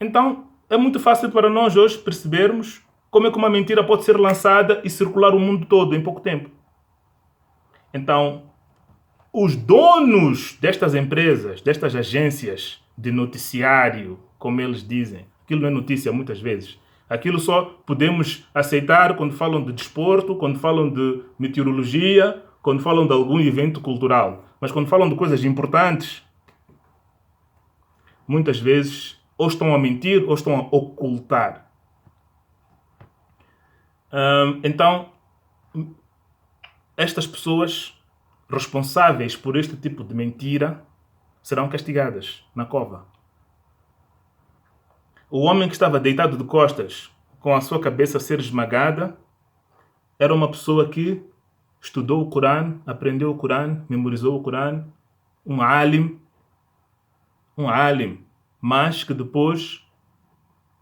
Então, é muito fácil para nós hoje percebermos como é que uma mentira pode ser lançada e circular o mundo todo em pouco tempo. Então, os donos destas empresas, destas agências de noticiário, como eles dizem, aquilo não é notícia muitas vezes, aquilo só podemos aceitar quando falam de desporto, quando falam de meteorologia, quando falam de algum evento cultural. Mas quando falam de coisas importantes, muitas vezes ou estão a mentir ou estão a ocultar. Então, estas pessoas responsáveis por este tipo de mentira serão castigadas na cova. O homem que estava deitado de costas, com a sua cabeça a ser esmagada, era uma pessoa que estudou o Corão, aprendeu o Corão, memorizou o Corão, um alim, mas que depois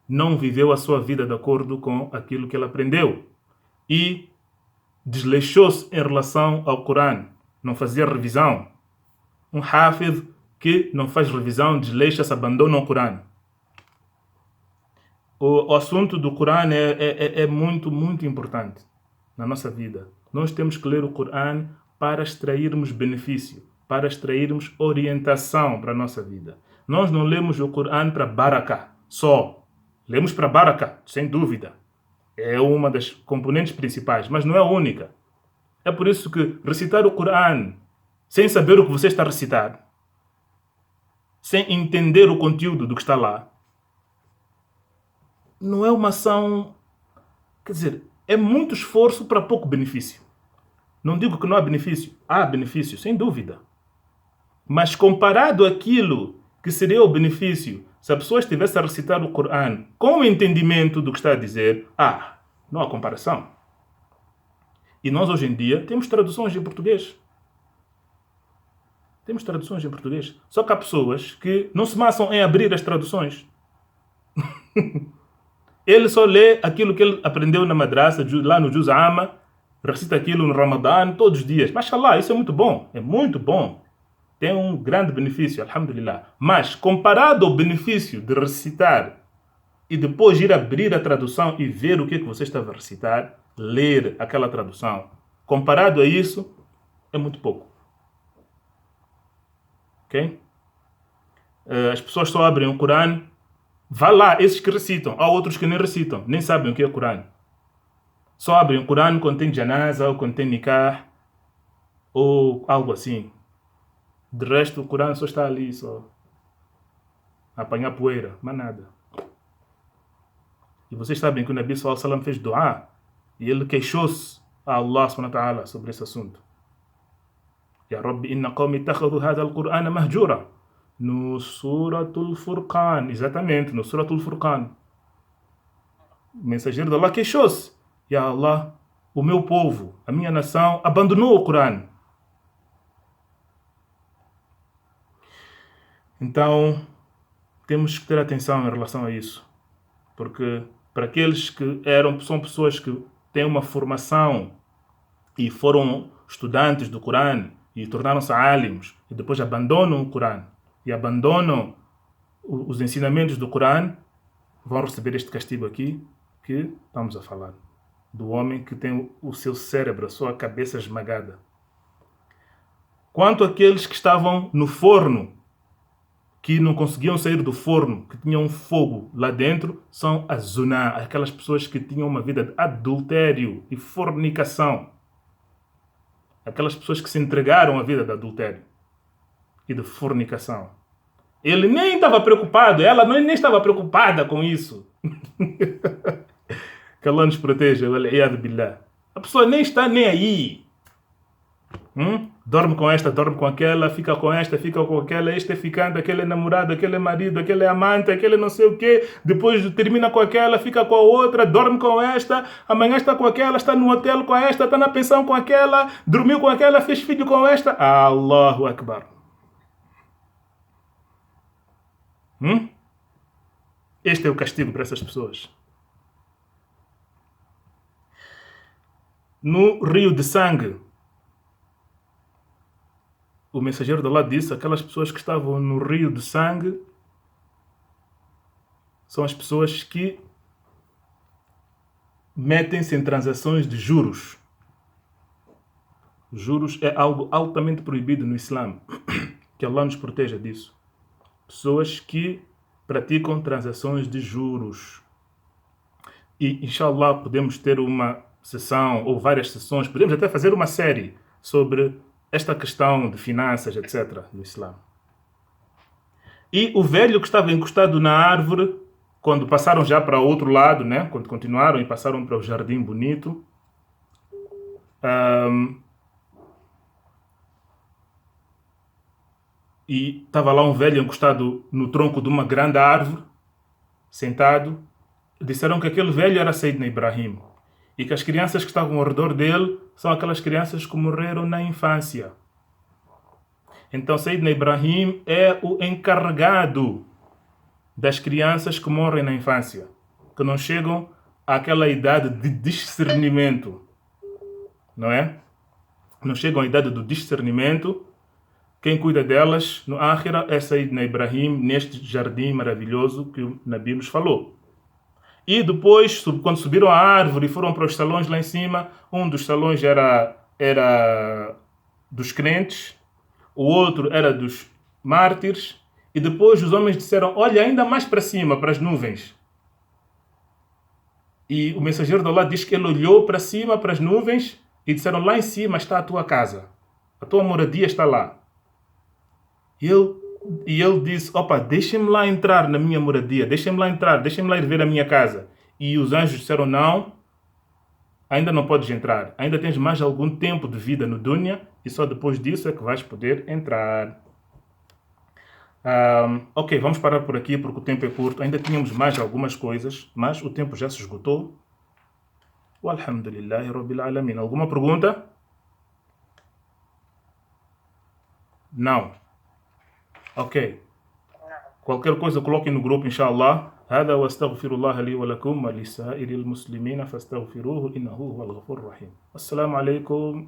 não viveu a sua vida de acordo com aquilo que ele aprendeu e desleixou-se em relação ao Corão, não fazia revisão. Um hafiz que não faz revisão, desleixa-se, abandona o Corão. O assunto do Corão é muito, muito importante na nossa vida. Nós temos que ler o Corão para extrairmos benefício, para extrairmos orientação para a nossa vida. Nós não lemos o Corão para baraka só. Lemos para baraka, sem dúvida. É uma das componentes principais, mas não é a única. É por isso que recitar o Corão sem saber o que você está a recitar, sem entender o conteúdo do que está lá, não é uma ação... Quer dizer, é muito esforço para pouco benefício. Não digo que não há benefício. Há benefício, sem dúvida. Mas comparado àquilo que seria o benefício Se a pessoa estivesse a recitar o Corão com o entendimento do que está a dizer, não há comparação. E nós hoje em dia temos traduções em português. Temos traduções em português. Só que há pessoas que não se maçam em abrir as traduções. Ele só lê aquilo que ele aprendeu na madraça, lá no Juz Amma, recita aquilo no Ramadã, todos os dias. Mashallah, isso é muito bom. É muito bom. Tem um grande benefício, alhamdulillah. Mas, comparado ao benefício de recitar e depois ir abrir a tradução e ver o que você estava a recitar, ler aquela tradução, comparado a isso, é muito pouco. Ok? As pessoas só abrem o Corão. Vá lá, esses que recitam. Há outros que nem recitam, nem sabem o que é o Corão. Só abrem o Corão quando tem janaza, ou quando tem nikah, ou algo assim. De resto, o Corão só está ali, só a apanhar poeira, mas nada. E vocês sabem que o Nabi sallallahu alaihi wasallam fez dua, e ele queixou-se a Allah subhanahu wa ta'ala sobre esse assunto. Ya Rabbi, inna qawmi ittakhadhu hadha al-Qur'ana mahjura. No Suratul Furqan, exatamente, no Suratul Furqan. O mensageiro de Allah queixou-se. Ya Allah, o meu povo, a minha nação, abandonou o Corão. Então, temos que ter atenção em relação a isso. Porque para aqueles que são pessoas que têm uma formação e foram estudantes do Corão e tornaram-se alimos e depois abandonam o Corão e abandonam os ensinamentos do Corão, vão receber este castigo aqui que estamos a falar. Do homem que tem o seu cérebro, a sua cabeça esmagada. Quanto àqueles que estavam no forno, que não conseguiam sair do forno, que tinham fogo lá dentro, são as zuná, aquelas pessoas que tinham uma vida de adultério e fornicação. Aquelas pessoas que se entregaram à vida de adultério e de fornicação. Ele nem estava preocupado, ela nem estava preocupada com isso. Que Allah nos proteja, wal-iyad billah. A pessoa nem está nem aí. Dorme com esta, dorme com aquela, fica com esta, fica com aquela, este é ficante, aquele é namorado, aquele é marido, aquele é amante, aquele é não sei o quê, depois termina com aquela, fica com a outra, dorme com esta, amanhã está com aquela, está no hotel com esta, está na pensão com aquela, dormiu com aquela, fez filho com esta. Allahu Akbar. Este é o castigo para essas pessoas. No rio de sangue, o mensageiro de Allah disse, aquelas pessoas que estavam no rio de sangue são as pessoas que metem-se em transações de juros. Juros é algo altamente proibido no Islã. Que Allah nos proteja disso. Pessoas que praticam transações de juros. E, inshallah, podemos ter uma sessão ou várias sessões, podemos até fazer uma série sobre esta questão de finanças, etc., no Islã. E o velho que estava encostado na árvore, quando passaram já para o outro lado, né? Quando continuaram e passaram para o jardim bonito, e estava lá um velho encostado no tronco de uma grande árvore, sentado. Disseram que aquele velho era Sayyidina Ibrahim e que as crianças que estavam ao redor dele são aquelas crianças que morreram na infância. Então Sayyidina Ibrahim é o encarregado das crianças que morrem na infância, que não chegam àquela idade de discernimento, não é? Não chegam à idade do discernimento. Quem cuida delas no Akhira é Sayyidina Ibrahim, neste jardim maravilhoso que o Nabi nos falou. E depois, quando subiram a árvore e foram para os salões lá em cima, um dos salões era dos crentes, o outro era dos mártires, e depois os homens disseram, olha ainda mais para cima, para as nuvens. E o mensageiro de Allah diz que ele olhou para cima, para as nuvens, e disseram, lá em cima está a tua casa, a tua moradia está lá. E ele disse, opa, deixem-me lá entrar na minha moradia, deixem-me lá entrar, deixem-me lá ir ver a minha casa. E os anjos disseram, não, ainda não podes entrar, ainda tens mais algum tempo de vida no dunya, e só depois disso é que vais poder entrar. Ok, vamos parar por aqui porque o tempo é curto. Ainda tínhamos mais algumas coisas, mas o tempo já se esgotou. Walhamdulillahi Rabbil Alamin. Alguma pergunta? Não. Ok. Qualquer coisa coloquem no grupo, inshallah. هذا واستغفر الله لي ولكم ولسائر المسلمين فاستغفروه إنه هو الغفور الرحيم. السلام عليكم.